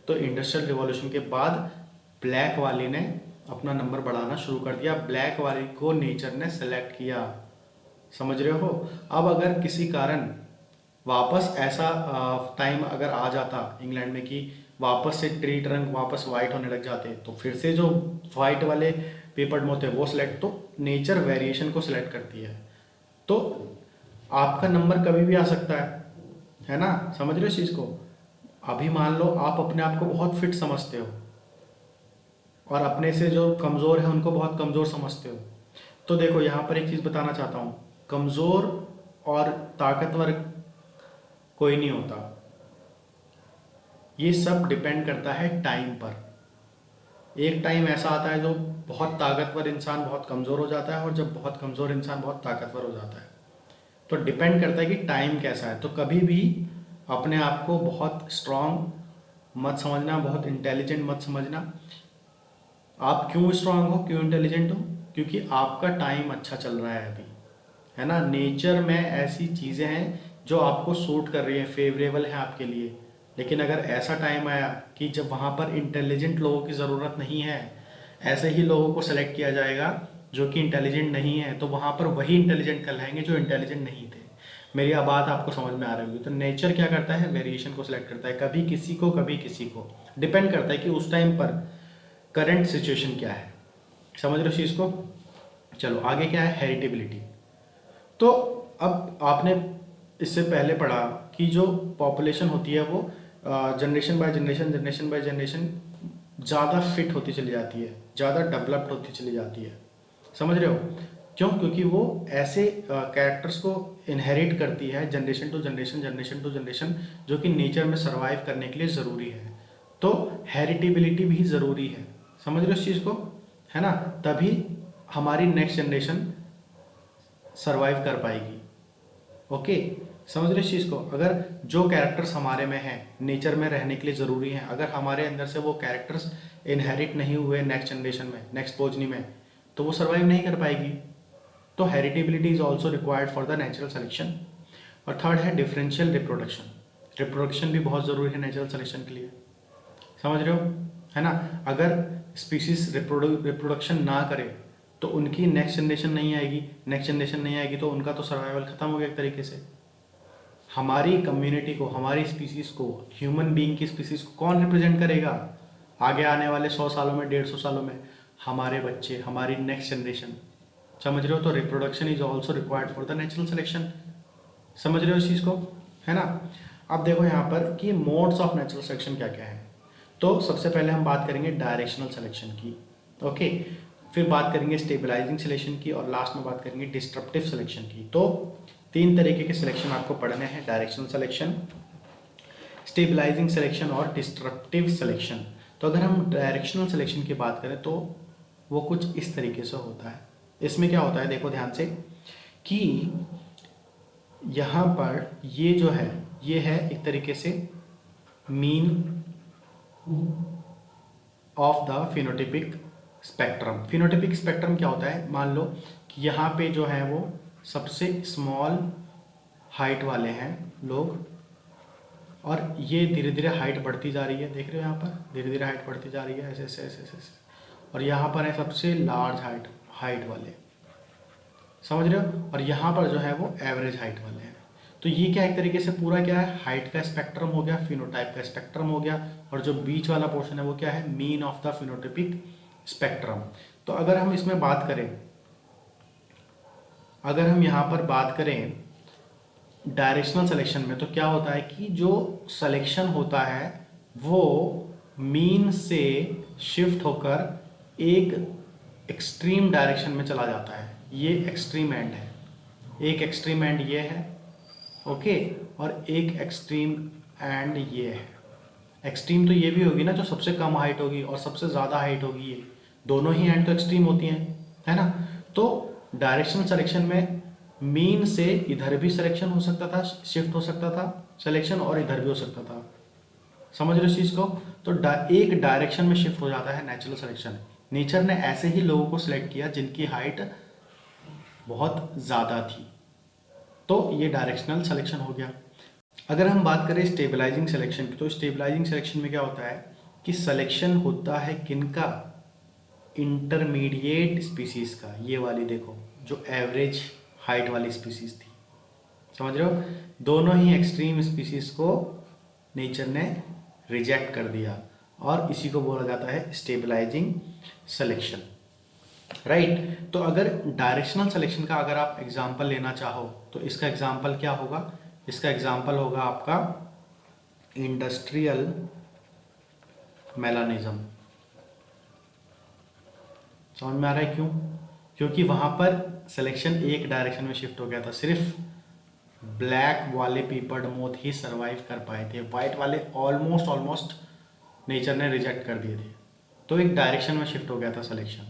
तो इंडस्ट्रियल रिवॉल्यूशन के बाद ब्लैक वाली ने अपना नंबर बढ़ाना शुरू कर दिया, ब्लैक वाली को नेचर ने सेलेक्ट किया, समझ रहे हो। अब अगर किसी कारण वापस ऐसा टाइम अगर आ जाता इंग्लैंड में कि वापस से ट्री ट्रंक वापस वाइट होने लग जाते, तो फिर से जो वाइट वाले पेपर्ड मोथ है वो सिलेक्ट, तो नेचर वेरिएशन को सिलेक्ट करती है। तो आपका नंबर कभी भी आ सकता है ना, समझ रहे हो इस चीज़ को। अभी मान लो आप अपने आप को बहुत फिट समझते हो और अपने से जो कमज़ोर है उनको बहुत कमज़ोर समझते हो। तो देखो यहाँ पर एक चीज़ बताना चाहता हूँ, कमज़ोर और ताकतवर कोई नहीं होता, ये सब डिपेंड करता है टाइम पर। एक टाइम ऐसा आता है जो बहुत ताकतवर इंसान बहुत कमज़ोर हो जाता है, और जब बहुत कमज़ोर इंसान बहुत ताकतवर हो जाता है। तो डिपेंड करता है कि टाइम कैसा है। तो कभी भी अपने आप को बहुत स्ट्रांग मत समझना, बहुत इंटेलिजेंट मत समझना। आप क्यों स्ट्रांग हो, क्यों इंटेलिजेंट हो, क्योंकि आपका टाइम अच्छा चल रहा है अभी, है ना। नेचर में ऐसी चीज़ें हैं जो आपको सूट कर रही है, फेवरेबल है आपके लिए। लेकिन अगर ऐसा टाइम आया कि जब वहाँ पर इंटेलिजेंट लोगों की ज़रूरत नहीं है, ऐसे ही लोगों को सेलेक्ट किया जाएगा जो कि इंटेलिजेंट नहीं है, तो वहाँ पर वही इंटेलिजेंट कहलाएंगे जो इंटेलिजेंट नहीं थे। मेरी बात आपको समझ में आ रही होगी। तो नेचर क्या करता है, वेरिएशन को सिलेक्ट करता है, कभी किसी को कभी किसी को, डिपेंड करता है कि उस टाइम पर करंट सिचुएशन क्या है, समझ रहे हो चीज़ को। चलो आगे क्या है, हेरिटेबिलिटी। तो अब आपने इससे पहले पढ़ा कि जो पॉपुलेशन होती है वो जनरेशन बाय जनरेशन ज़्यादा फिट होती चली जाती है, ज़्यादा डेवलप्ड होती चली जाती है, समझ रहे हो। क्यों, क्योंकि वो ऐसे कैरेक्टर्स को इनहेरिट करती है जनरेशन टू जनरेशन, जो कि नेचर में सर्वाइव करने के लिए ज़रूरी है। तो हेरिटेबिलिटी भी ज़रूरी है, समझ रहे हो इस चीज़ को, है ना। तभी हमारी नेक्स्ट जनरेशन सर्वाइव कर पाएगी। ओके, समझ रहे इस चीज़ को। अगर जो कैरेक्टर्स हमारे में हैं, नेचर में रहने के लिए ज़रूरी हैं, अगर हमारे अंदर से वो कैरेक्टर्स इनहेरिट नहीं हुए नेक्स्ट जनरेशन में, नेक्स्ट पोजनी में, तो वो सर्वाइव नहीं कर पाएगी। तो heritability is also required for the natural selection. और थर्ड है डिफरेंशियल रिप्रोडक्शन। रिप्रोडक्शन भी बहुत ज़रूरी है नेचुरल सिलेक्शन के लिए, समझ रहे हो, है ना। अगर स्पीसीज रिप्रोडक्शन ना करे तो उनकी नेक्स्ट जनरेशन नहीं आएगी, तो उनका तो सर्वाइवल खत्म हो गया एक तरीके से। हमारी कम्युनिटी को, हमारी स्पीसीज को, ह्यूमन बीइंग की स्पीसीज को कौन रिप्रेजेंट करेगा आगे आने वाले 100 सालों में, 150 सालों में? हमारे बच्चे, हमारी नेक्स्ट जनरेशन, समझ रहे हो। तो reproduction is also required for the natural selection, समझ रहे हो इस चीज़ को, है ना। अब देखो यहाँ पर कि मोड्स ऑफ नेचुरल सिलेक्शन क्या क्या है। तो सबसे पहले हम बात करेंगे डायरेक्शनल सिलेक्शन की, ओके। फिर बात करेंगे स्टेबलाइजिंग सिलेक्शन की, और लास्ट में बात करेंगे डिस्ट्रप्टिव सिलेक्शन की। तो 3 तरीके के सिलेक्शन आपको पढ़ने हैं, डायरेक्शनल सिलेक्शन, स्टेबलाइजिंग सिलेक्शन और डिस्ट्रप्टिव सिलेक्शन। तो अगर हम डायरेक्शनल सिलेक्शन की बात करें तो वो कुछ इस तरीके से होता है। इसमें क्या होता है, देखो ध्यान से, कि यहाँ पर ये जो है, ये है एक तरीके से mean of the phenotypic spectrum. Phenotypic spectrum क्या होता है, मान लो कि यहाँ पे जो है वो सबसे स्मॉल हाइट वाले हैं लोग, और ये धीरे धीरे हाइट बढ़ती जा रही है, देख रहे हो यहाँ पर धीरे धीरे हाइट बढ़ती जा रही है ऐसे ऐसे ऐसे ऐसे ऐसे। और यहाँ पर है सबसे लार्ज हाइट हाइट वाले, समझ रहे हो, और यहाँ पर जो है वो एवरेज हाइट वाले हैं। तो ये क्या एक तरीके से पूरा क्या है, हाइट का स्पेक्ट्रम हो गया, फिनोटाइप का स्पेक्ट्रम हो गया, और जो बीच वाला पोर्शन है वो क्या है, mean of the phenotypic spectrum. तो अगर हम इसमें बात करें, अगर हम यहाँ पर बात करें डायरेक्शनल सिलेक्शन में, तो क्या होता है कि जो सिलेक्शन होता है वो मीन से शिफ्ट होकर एक एक्सट्रीम डायरेक्शन में चला जाता है। ये एक्सट्रीम एंड है, एक एक्सट्रीम एंड ये है, ओके, और एक एक्सट्रीम एंड ये है। एक्सट्रीम तो ये भी होगी ना जो सबसे कम हाइट होगी, और सबसे ज़्यादा हाइट होगी, ये दोनों ही एंड तो एक्सट्रीम होती हैं, है ना। तो डायरेक्शनल सिलेक्शन में मीन से इधर भी सिलेक्शन हो सकता था, शिफ्ट हो सकता था सिलेक्शन, और इधर भी हो सकता था, समझ रहे हो इस चीज़ को। तो एक डायरेक्शन में शिफ्ट हो जाता है नेचुरल सिलेक्शन। नेचर ने ऐसे ही लोगों को सिलेक्ट किया जिनकी हाइट बहुत ज़्यादा थी, तो ये डायरेक्शनल सिलेक्शन हो गया। अगर हम बात करें स्टेबलाइजिंग सिलेक्शन की, तो स्टेबलाइजिंग सिलेक्शन में क्या होता है कि सिलेक्शन होता है किनका, इंटरमीडिएट स्पीसीज का। ये वाली देखो जो एवरेज हाइट वाली स्पीसीज थी, समझ रहे हो, दोनों ही एक्सट्रीम स्पीसीज को नेचर ने रिजेक्ट कर दिया, और इसी को बोला जाता है स्टेबलाइजिंग सिलेक्शन, राइट। तो अगर डायरेक्शनल सिलेक्शन का अगर आप एग्जांपल लेना चाहो तो इसका एग्जांपल क्या होगा, इसका एग्जांपल होगा आपका इंडस्ट्रियल मेलानिज्म। समझ में आ रहा है क्यों, क्योंकि वहां पर सिलेक्शन एक डायरेक्शन में शिफ्ट हो गया था, सिर्फ ब्लैक वाले पीपल मोथ ही सरवाइव कर पाए थे, वाइट वाले ऑलमोस्ट नेचर ने रिजेक्ट कर दिए थे। तो एक डायरेक्शन में शिफ्ट हो गया था सिलेक्शन,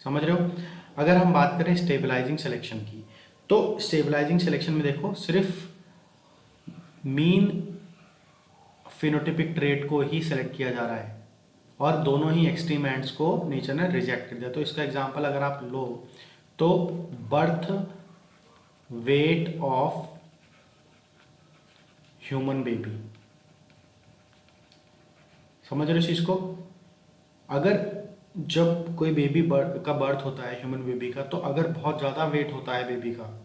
समझ रहे हो। अगर हम बात करें स्टेबलाइजिंग सिलेक्शन की, तो स्टेबलाइजिंग सिलेक्शन में देखो सिर्फ मीन फिनोटिपिक ट्रेट को ही सिलेक्ट किया जा रहा है, और दोनों ही एक्सट्रीम एंड्स को नेचर ने रिजेक्ट कर दिया। तो इसका एग्जांपल अगर आप लो तो birth weight of human baby, समझ रहे हो इस चीज को। अगर जब कोई बेबी का बर्थ होता है ह्यूमन बेबी का, तो अगर बहुत ज़्यादा वेट होता है बेबी का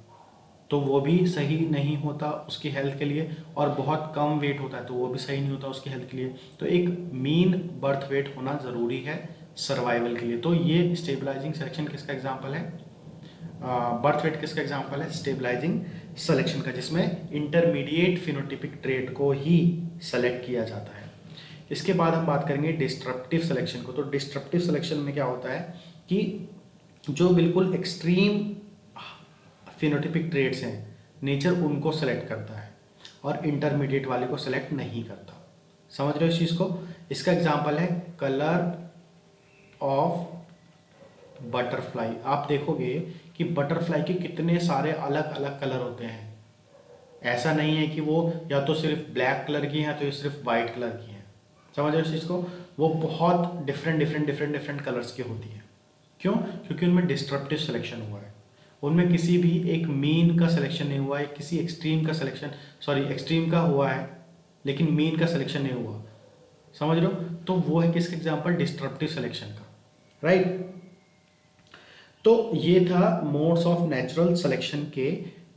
तो वो भी सही नहीं होता उसकी हेल्थ के लिए, और बहुत कम वेट होता है तो वो भी सही नहीं होता उसकी हेल्थ के लिए। तो एक मीन बर्थ वेट होना ज़रूरी है सर्वाइवल के लिए। तो ये स्टेबलाइजिंग सिलेक्शन किसका एग्जाम्पल है, बर्थ वेट किसका एग्जाम्पल है, स्टेबलाइजिंग सिलेक्शन का, जिसमें इंटरमीडिएट फिनोटिपिक ट्रेट को ही सेलेक्ट किया जाता है। इसके बाद हम बात करेंगे डिस्ट्रप्टिव सिलेक्शन को। तो डिस्ट्रप्टिव सिलेक्शन में क्या होता है कि जो बिल्कुल एक्सट्रीम फिनोटिपिक ट्रेट्स हैं नेचर उनको सेलेक्ट करता है, और इंटरमीडिएट वाले को सेलेक्ट नहीं करता, समझ रहे हो इस चीज़ को। इसका एग्जांपल है कलर ऑफ बटरफ्लाई। आप देखोगे कि बटरफ्लाई के कितने सारे अलग अलग कलर होते हैं, ऐसा नहीं है कि वो या तो सिर्फ ब्लैक कलर की है तो ये सिर्फ वाइट कलर की है, समझ रहे हो इस चीज़ को। वो बहुत डिफरेंट कलर्स की होती है। क्यों, क्योंकि उनमें डिस्ट्रप्टिव सिलेक्शन हुआ है, उनमें किसी भी एक मीन का सिलेक्शन नहीं हुआ है, किसी एक्सट्रीम का सिलेक्शन, सॉरी एक्सट्रीम का हुआ है लेकिन मीन का सिलेक्शन नहीं हुआ, समझ रहे हो। तो वो है किसका एग्जांपल, डिस्ट्रप्टिव सिलेक्शन का, राइट। तो ये था मोड्स ऑफ नेचुरल सिलेक्शन के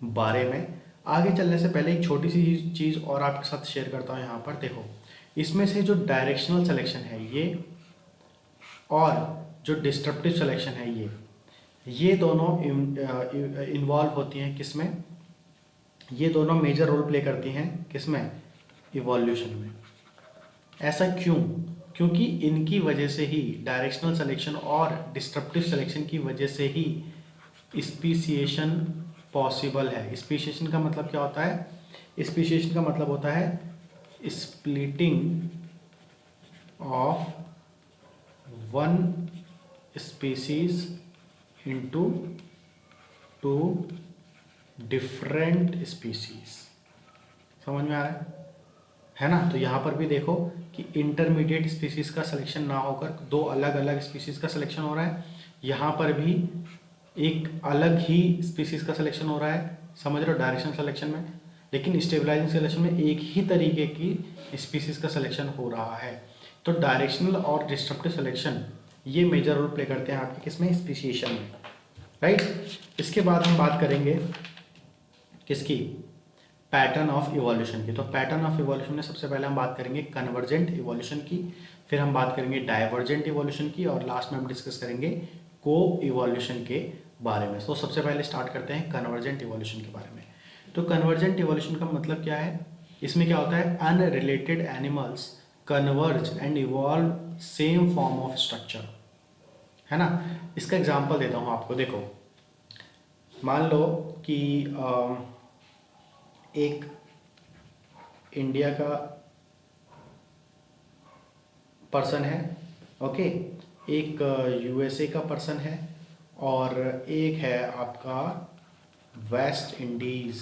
बारे में। आगे चलने से पहले एक छोटी सी चीज़ और आपके साथ शेयर करता हूँ। यहाँ पर देखो, इसमें से जो डायरेक्शनल सिलेक्शन है ये, और जो डिस्ट्रप्टिव सिलेक्शन है ये दोनों इन्वॉल्व होती हैं किसमें, ये दोनों मेजर रोल प्ले करती हैं किसमें, इवोल्यूशन में। ऐसा क्यों, क्योंकि इनकी वजह से ही, डायरेक्शनल सिलेक्शन और डिस्ट्रप्टिव सिलेक्शन की वजह से ही स्पीशिएशन पॉसिबल है। स्पीशिएशन का मतलब क्या होता है, स्पीशिएशन का मतलब होता है splitting of one species into two different species. समझ में आ रहा है ना। तो यहाँ पर भी देखो कि इंटरमीडिएट स्पीसीज का सिलेक्शन ना होकर दो अलग अलग स्पीसीज का सिलेक्शन हो रहा है। यहाँ पर भी एक अलग ही स्पीसीज का सिलेक्शन हो रहा है, समझ रहे हो, डायरेक्शन सिलेक्शन में। लेकिन स्टेबलाइजिंग सिलेक्शन में एक ही तरीके की स्पीसीज का सिलेक्शन हो रहा है। तो डायरेक्शनल और डिस्ट्रप्टिव सिलेक्शन ये मेजर रोल प्ले करते हैं आपके किसमें, स्पीसीएशन में, राइट। इसके बाद हम बात करेंगे किसकी, पैटर्न ऑफ इवोल्यूशन की। तो पैटर्न ऑफ इवोल्यूशन में सबसे पहले हम बात करेंगे कन्वर्जेंट इवोल्यूशन की, फिर हम बात करेंगे डाइवर्जेंट इवोल्यूशन की, और लास्ट में हम डिस्कस करेंगे को इवोल्यूशन के बारे में। तो सबसे पहले स्टार्ट करते हैं कन्वर्जेंट इवोल्यूशन के बारे में। तो कन्वर्जेंट इवोल्यूशन का मतलब क्या है, इसमें क्या होता है, unrelated animals converge and evolve same form of structure, है ना। इसका एग्जांपल देता हूँ आपको। देखो मान लो कि एक इंडिया का पर्सन है, ओके, एक यूएसए का पर्सन है, और एक है आपका वेस्ट इंडीज।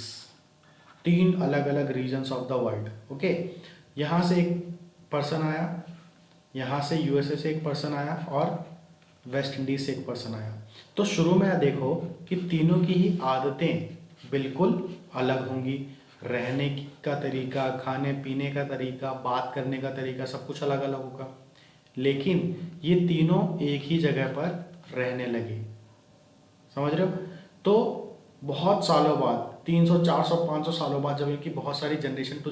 तीन अलग अलग regions of the world, okay. यहाँ से एक पर्सन आया, यहाँ से यूएसए से एक पर्सन आया, और वेस्ट इंडीज से एक पर्सन आया। तो शुरू में आप देखो कि तीनों की ही आदतें बिल्कुल अलग होंगी, रहने का तरीका, खाने पीने का तरीका, बात करने का तरीका, सब कुछ अलग अलग होगा। लेकिन ये तीनों एक ही जगह पर रहने लगे, समझ रहे हो। तो बहुत सालों बाद, 300 400 500 सालों बाद, जब इनकी बहुत सारी जनरेशन टू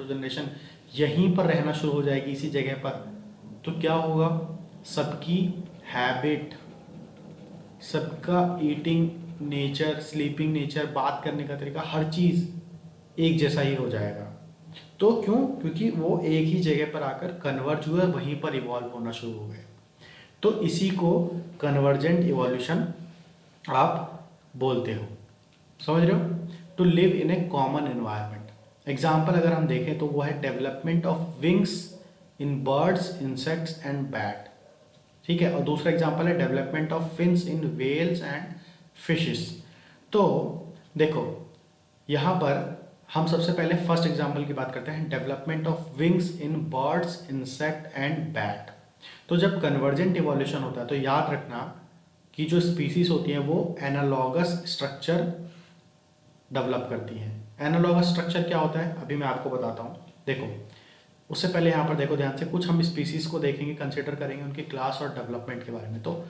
जनरेशन यहीं पर रहना शुरू हो जाएगी इसी जगह पर, तो क्या होगा, सबकी हैबिट, सबका ईटिंग नेचर, स्लीपिंग नेचर, बात करने का तरीका, हर चीज़ एक जैसा ही हो जाएगा। तो क्यों, क्योंकि वो एक ही जगह पर आकर कन्वर्ज हुए, वहीं पर इवॉल्व होना शुरू हो गए। तो इसी को कन्वर्जेंट इवोल्यूशन आप बोलते हो, समझ रहे हो। To live in a common environment, example अगर हम देखें तो वो है development of wings in birds, insects and bat, ठीक है। और दूसरा एग्जाम्पल है development of fins in whales and fishes. तो देखो यहाँ पर हम सबसे पहले फर्स्ट एग्जाम्पल की बात करते हैं, development of wings in birds, insect and bat. तो जब कन्वर्जेंट इवोल्यूशन होता है तो याद रखना कि जो स्पीसीज होती हैं वो एनालॉगस स्ट्रक्चर डेवलप करती हैं। एनालॉगस स्ट्रक्चर क्या होता है, अभी मैं आपको बताता हूँ। देखो उससे पहले यहाँ पर देखो ध्यान से, कुछ हम स्पीसीज को देखेंगे, कंसिडर करेंगे उनकी क्लास और डेवलपमेंट के बारे में। तो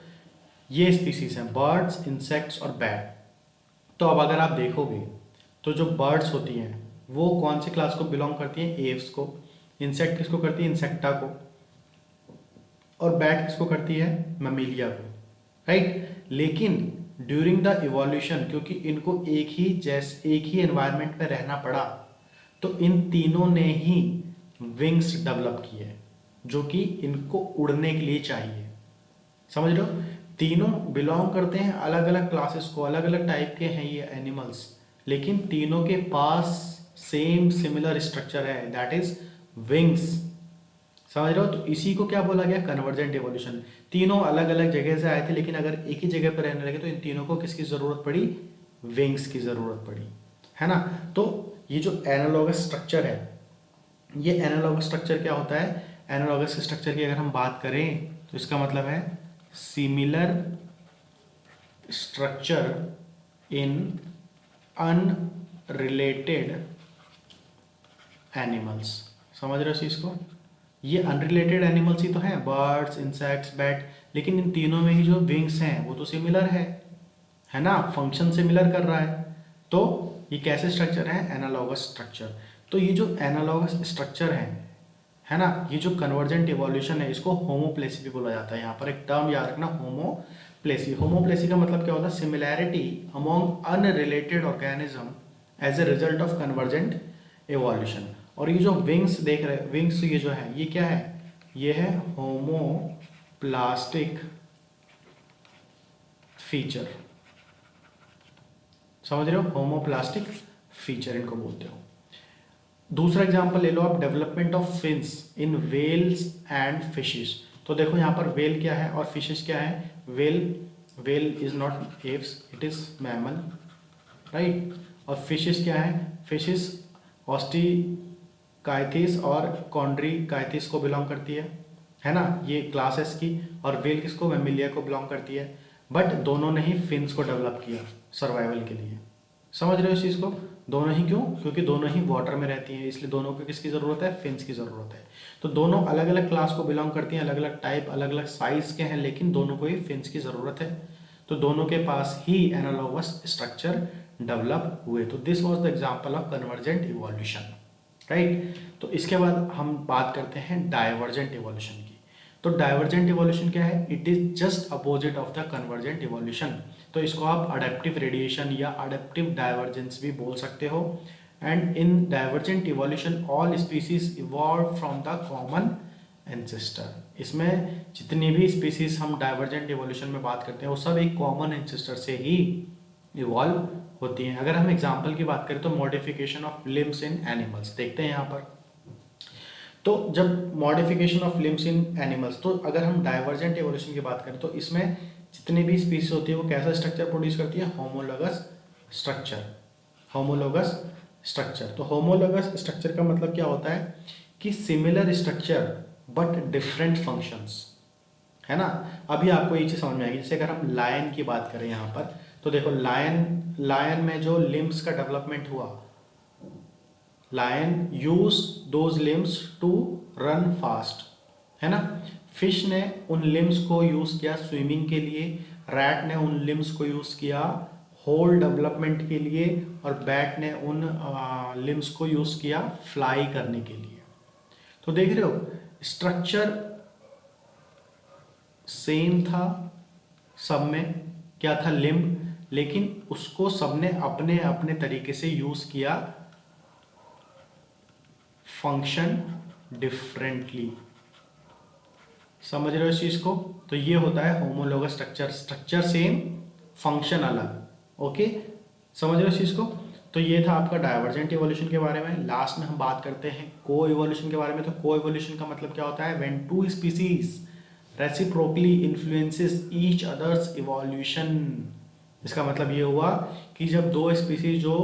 ये स्पीसीज हैं बर्ड्स, इंसेक्ट्स और बैट। तो अब अगर आप देखोगे तो जो बर्ड्स होती हैं वो कौन सी क्लास को बिलोंग करती हैं, एव्स को। इंसेक्ट किसको करती है, इंसेक्टा को। और बैट किसको करती है, ममीलिया को, राइट। लेकिन ड्यूरिंग द इवोल्यूशन, क्योंकि इनको एक ही एनवायरनमेंट में रहना पड़ा, तो इन तीनों ने ही विंग्स डेवलप किए जो कि इनको उड़ने के लिए चाहिए, समझ रहे हो। तीनों बिलोंग करते हैं अलग अलग क्लासेस को, अलग अलग टाइप के हैं ये एनिमल्स, लेकिन तीनों के पास सेम सिमिलर स्ट्रक्चर है, दैट इज विंग्स, समझ रहे हो। तो इसी को क्या बोला गया, कन्वर्जेंट इवोल्यूशन। तीनों अलग अलग जगह से आए थे, लेकिन अगर एक ही जगह पर रहने लगे तो इन तीनों को किसकी जरूरत पड़ी, विंग्स की जरूरत पड़ी, है ना। तो ये जो एनालॉगस स्ट्रक्चर है, ये एनालॉगस स्ट्रक्चर क्या होता है, एनालॉगस स्ट्रक्चर की अगर हम बात करें तो इसका मतलब है similar structure in unrelated animals, समझ रहे हो इस चीज को। ये अनरिलेटेड एनिमल्स ही तो हैं, बर्ड्स, इंसेक्ट्स, बैट, लेकिन इन तीनों में ही जो विंग्स हैं वो तो सिमिलर है ना, फंक्शन सिमिलर कर रहा है। तो ये कैसे स्ट्रक्चर है, एनालॉगस स्ट्रक्चर। तो ये जो एनालॉगस स्ट्रक्चर है ना, ये जो कन्वर्जेंट इवोल्यूशन है, इसको होमोप्लेसी भी बोला जाता है। यहाँ पर एक टर्म याद रखना, होमोप्लेसी। होमोप्लेसी का मतलब क्या होता है, similarity among unrelated organism as a result of convergent evolution. और ये जो विंग्स देख रहे हैं, विंग्स ये जो है, ये क्या है, ये है होमोप्लास्टिक फीचर, समझ रहे हो, होमोप्लास्टिक फीचर इनको बोलते हो। दूसरा एग्जांपल ले लो आप, development of fins in whales and fishes. तो देखो यहाँ पर वेल क्या है और फिशेस क्या है। Well is not Aves, it is mammal, right. और फिशेस क्या है, फिशेस काइथिस और कॉन्ड्री काइथिस को बिलोंग करती है ना, ये क्लास है इसकी। और वेल किसको, मैमिलिया को बिलोंग करती है। बट दोनों ने ही फिन्स को डेवलप किया सर्वाइवल के लिए। समझ रहे हो इस चीज़ को? दोनों ही क्यों? क्योंकि दोनों ही वाटर में रहती हैं, इसलिए दोनों को किसकी ज़रूरत है, फिन्स की ज़रूरत है। तो दोनों अलग अलग क्लास को बिलोंग करती हैं, अलग अलग टाइप, अलग अलग साइज के हैं, लेकिन दोनों को ही फिन्स की ज़रूरत है। तो दोनों के पास ही एनालॉगस स्ट्रक्चर डेवलप हुए। तो this was the example of convergent evolution, right. तो इसके बाद हम बात करते हैं डाइवर्जेंट इवोल्यूशन की। तो डाइवर्जेंट इवोल्यूशन क्या है? It is just opposite of the convergent evolution. तो इसको आप अडेप्टिव रेडिएशन या अडेप्टिव डाइवर्जेंस भी बोल सकते हो। And in divergent evolution all species evolve from the common ancestor. इसमें जितनी भी स्पीसीज हम डाइवर्जेंट इवोल्यूशन में बात करते हैं वो सब एक कॉमन एंसेस्टर से ही इवॉल्व होती हैं। अगर हम एग्जाम्पल की बात करें तो modification of limbs in animals देखते हैं यहाँ पर। तो जब modification of limbs in animals, तो अगर हम डाइवर्जेंट इवोल्यूशन की बात करें तो इसमें जितनी भी स्पीसीज होती है वो कैसा स्ट्रक्चर प्रोड्यूस करती है? Homologous structure. होमोलोगस स्ट्रक्चर, तो होमोलोगस स्ट्रक्चर का मतलब क्या होता है कि similar structure but different functions, है ना। अभी आपको ये चीज़ समझ में आएगी। जैसे अगर हम लायन की बात करें यहाँ पर, तो देखो लायन में जो लिम्स का डेवलपमेंट हुआ, lion use those limbs to run fast, है ना। फिश ने उन लिम्स को यूज किया स्विमिंग के लिए, रैट ने उन लिम्स को यूज किया होल डेवलपमेंट के लिए, और बैट ने उन लिम्स को यूज किया फ्लाई करने के लिए। तो देख रहे हो स्ट्रक्चर सेम था सब में, क्या था? लिम्ब, लेकिन उसको सबने अपने अपने तरीके से यूज किया, फंक्शन डिफरेंटली। समझ रहे हो इस चीज को? तो ये होता है homologous structure, structure same function अलग। ओके, समझ रहे हो इस चीज को? तो ये था आपका डाइवर्जेंट इवोल्यूशन के बारे में। लास्ट में हम बात करते हैं को इवोल्यूशन के बारे में। तो को इवोल्यूशन का मतलब क्या होता है? When two species reciprocally influences each others evolution. इसका मतलब ये हुआ कि जब दो स्पीसीज जो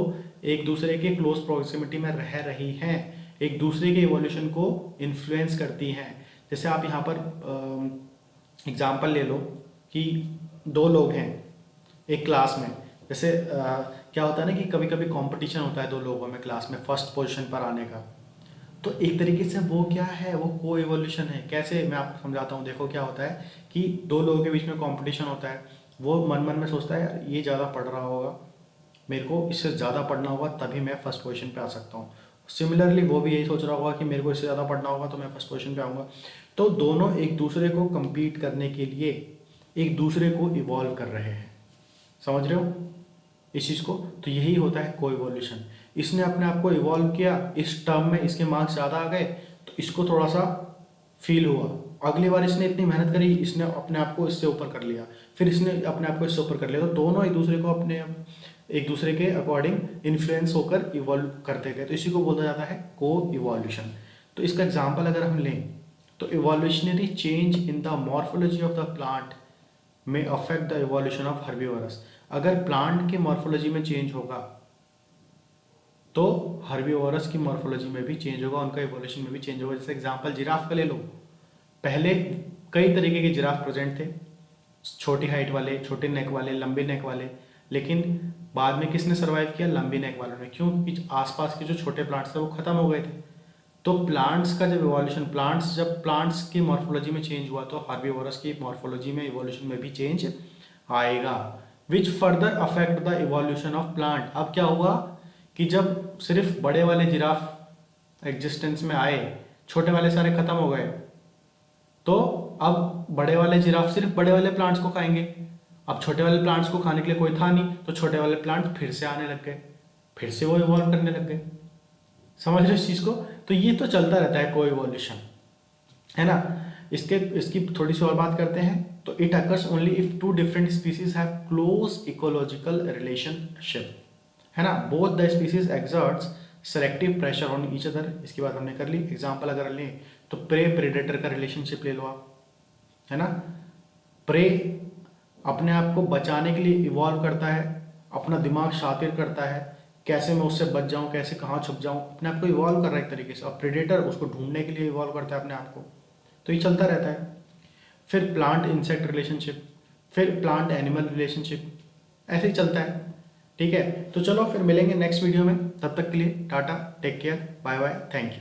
एक दूसरे के क्लोज प्रोक्सिमिटी में रह रही हैं, एक दूसरे के इवोल्यूशन को इन्फ्लुएंस करती हैं। जैसे आप यहाँ पर एग्जाम्पल ले लो कि दो लोग हैं एक क्लास में। जैसे क्या होता है ना कि कभी कभी कंपटीशन होता है दो लोगों में क्लास में फर्स्ट पोजीशन पर आने का। तो एक तरीके से वो क्या है, वो को इवोल्यूशन है। कैसे, मैं आपको समझाता हूँ। देखो क्या होता है कि दो लोगों के बीच में कंपटीशन होता है। वो मन मन में सोचता है ये ज़्यादा पढ़ रहा होगा, मेरे को इससे ज़्यादा पढ़ना होगा तभी मैं फर्स्ट पोजीशन पे आ सकता हूँ। सिमिलरली वो भी यही सोच रहा होगा कि मेरे को इससे ज़्यादा पढ़ना होगा तो मैं फर्स्ट पोजीशन पे आऊँगा। तो दोनों एक दूसरे को compete करने के लिए एक दूसरे को इवॉल्व कर रहे हैं। समझ रहे हो इस चीज़ को? तो यही होता है को इवोल्यूशन। इसने अपने आप को इवॉल्व किया, इस टर्म में इसके मार्क्स ज़्यादा आ गए तो इसको थोड़ा सा फील हुआ। अगली बार इसने इतनी मेहनत करी, इसने अपने आप को इससे ऊपर कर लिया, फिर इसने अपने आप को इससे ऊपर कर लिया। तो दोनों एक दूसरे को अपने एक दूसरे के अकॉर्डिंग इन्फ्लुएंस होकर इवॉल्व करते गए। तो इसी को बोला जाता है को इवोल्यूशन। तो इसका एग्जाम्पल अगर हम लें तो evolutionary change in the morphology of the plant में affect the evolution of herbivores. अगर प्लांट के मॉर्फोलॉजी में चेंज होगा तो हर्बीवोरस की मॉर्फोलॉजी में भी चेंज होगा, उनका इवोल्यूशन में भी चेंज होगा। जैसे एग्जांपल जिराफ का ले लो। पहले कई तरीके के जिराफ प्रेजेंट थे, छोटी हाइट वाले, छोटे नेक वाले, लंबे नेक वाले, लेकिन बाद में किसने सर्वाइव किया? लंबी नेक वालों ने। क्यों? क्योंकि आसपास के जो छोटे प्लांट्स थे वो खत्म हो गए थे। तो प्लांट्स का जब इवोल्यूशन, जब प्लांट्स की मॉर्फोलॉजी में चेंज हुआ तो हर्बीवोरस की मॉर्फोलॉजी में, इवोल्यूशन में भी चेंज आएगा, which further affect the evolution of plant. अब क्या हुआ कि जब सिर्फ बड़े वाले जिराफ एग्जिस्टेंस में आए, छोटे वाले सारे खत्म हो गए, तो अब बड़े वाले जिराफ सिर्फ बड़े वाले प्लांट्स को खाएंगे। अब छोटे वाले प्लांट्स को खाने के लिए कोई था नहीं, तो छोटे वाले प्लांट फिर से आने लग गए, फिर से वो इवॉल्व करने लग गए। समझ रहे हो इस चीज को? तो ये तो चलता रहता है को इवोल्यूशन, है ना। इसकी थोड़ी सी और बात करते हैं। तो it occurs only if two different species have close ecological relationship, है ना। Both the species exerts selective pressure on each other. इसकी बात हमने कर ली। एग्जांपल अगर लें तो प्रे प्रेडेटर का रिलेशनशिप ले लो आप, है ना। प्रे अपने आप को बचाने के लिए इवॉल्व करता है, अपना दिमाग शातिर करता है, कैसे मैं उससे बच जाऊं, कैसे कहाँ छुप जाऊं, अपने आप को इवॉल्व कर रहा है एक तरीके से। और प्रेडेटर उसको ढूंढने के लिए इवॉल्व करता है अपने आप को। तो ये चलता रहता है। फिर प्लांट इंसेक्ट रिलेशनशिप, फिर प्लांट एनिमल रिलेशनशिप, ऐसे ही चलता है। ठीक है, तो चलो फिर मिलेंगे नेक्स्ट वीडियो में। तब तक के लिए टाटा, take care, bye bye, thank you.